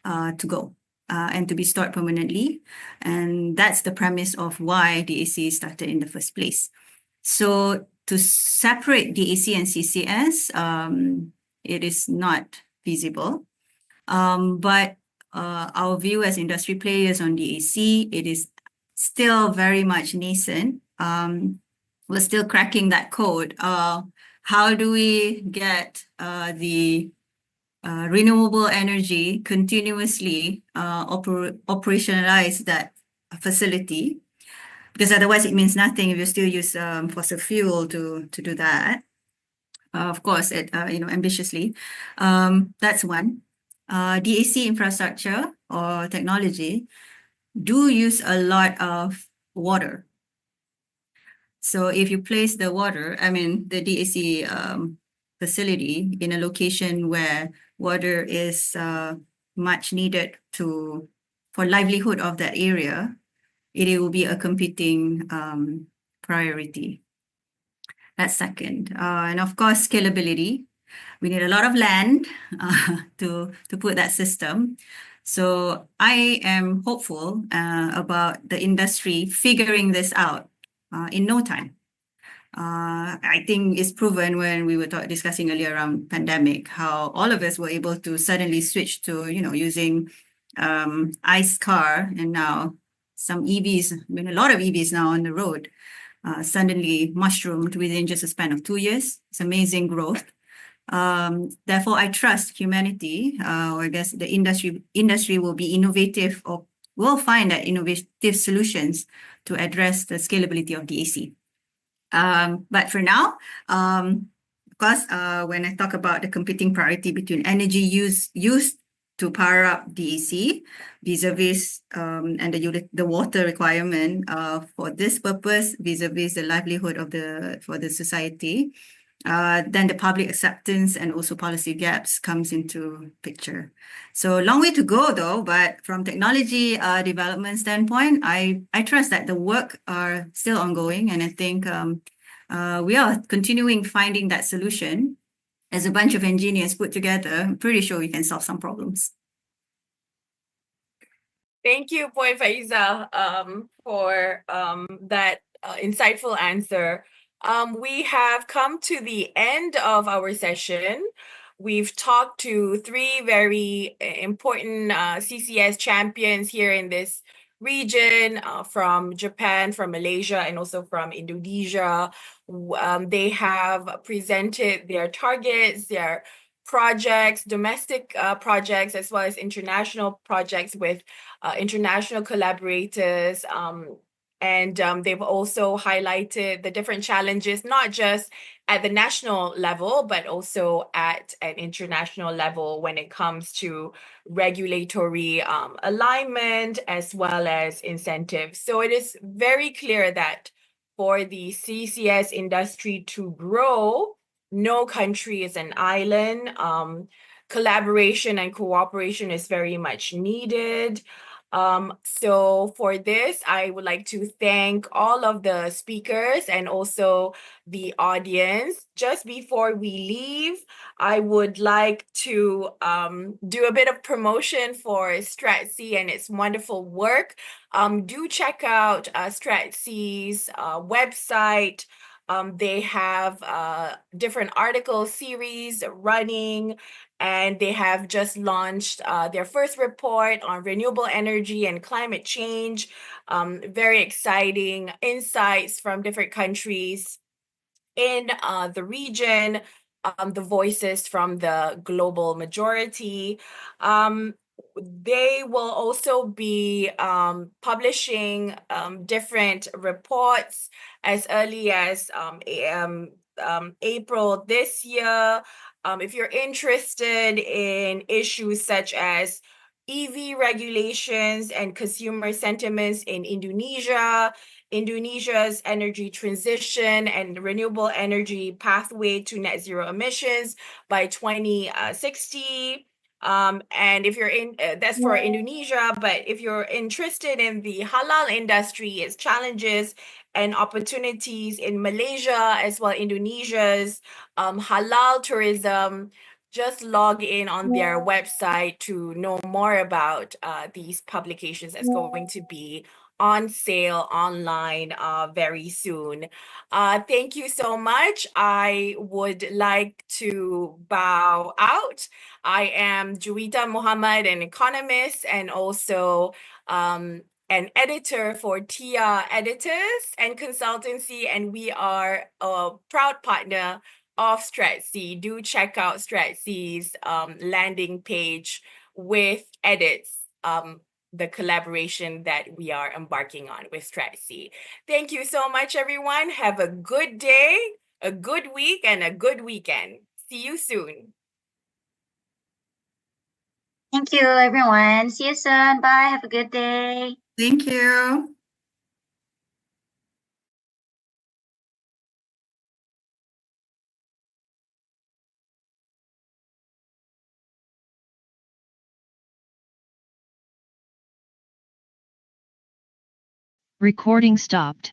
to go and to be stored permanently. And that's the premise of why DAC started in the first place. So to separate DAC and CCS, it is not feasible. But our view as industry players on DAC, it is still very much nascent. We're still cracking that code. How do we get the renewable energy continuously operationalize that facility? Because otherwise it means nothing if you still use fossil fuel to do that. Of course, ambitiously. That's one. DAC infrastructure or technology do use a lot of water. So if you place the the DAC facility in a location where water is much needed for livelihood of that area, it will be a competing priority. That's second. And of course, scalability. We need a lot of land to put that system. So I am hopeful about the industry figuring this out in no time. I think it's proven when we were discussing earlier around pandemic, how all of us were able to suddenly switch to, using ICE car, and now some EVs, a lot of EVs now on the road, suddenly mushroomed within just a span of 2 years. It's amazing growth. Therefore, I trust humanity, or I guess the industry will be innovative or will find that innovative solutions to address the scalability of DAC. But for now, of course, when I talk about the competing priority between energy used to power up DAC vis-a-vis and the water requirement for this purpose vis-a-vis the livelihood for the society, then the public acceptance and also policy gaps comes into picture. So long way to go though, but from technology development standpoint, I trust that the work are still ongoing, and I think we are continuing finding that solution. As a bunch of engineers put together, I'm pretty sure we can solve some problems. Thank you, Puan Faiza, for that insightful answer. We have come to the end of our session. We've talked to 3 very important CCS champions here in this region, from Japan, from Malaysia, and also from Indonesia. They have presented their targets, their projects, domestic projects, as well as international projects with international collaborators. And they've also highlighted the different challenges, not just at the national level, but also at an international level when it comes to regulatory alignment as well as incentives. So it is very clear that for the CCS industry to grow, no country is an island. Collaboration and cooperation is very much needed. So for this, I would like to thank all of the speakers and also the audience. Just before we leave, I would like to do a bit of promotion for StratSea and its wonderful work. Do check out StratSea's website. They have different article series running, and they have just launched their first report on renewable energy and climate change. Very exciting insights from different countries in the region, the voices from the global majority. They will also be publishing different reports as early as April this year. If you're interested in issues such as EV regulations and consumer sentiments in Indonesia, Indonesia's energy transition and renewable energy pathway to net zero emissions by 2060. And if you're in, that's for Indonesia, but if you're interested in the halal industry, its challenges and opportunities in Malaysia as well Indonesia's halal tourism, just log in on their website to know more about these publications that's going to be on sale online very soon. Thank you so much. I would like to bow out. I am Juwita Muhammad, an economist and also an editor for TIA Editors and Consultancy, and we are a proud partner of StratSea. Do check out StratSea's landing page with edits, the collaboration that we are embarking on with StratSea. Thank you so much, everyone. Have a good day, a good week, and a good weekend. See you soon. Thank you, everyone. See you soon. Bye. Have a good day. Thank you. Recording stopped.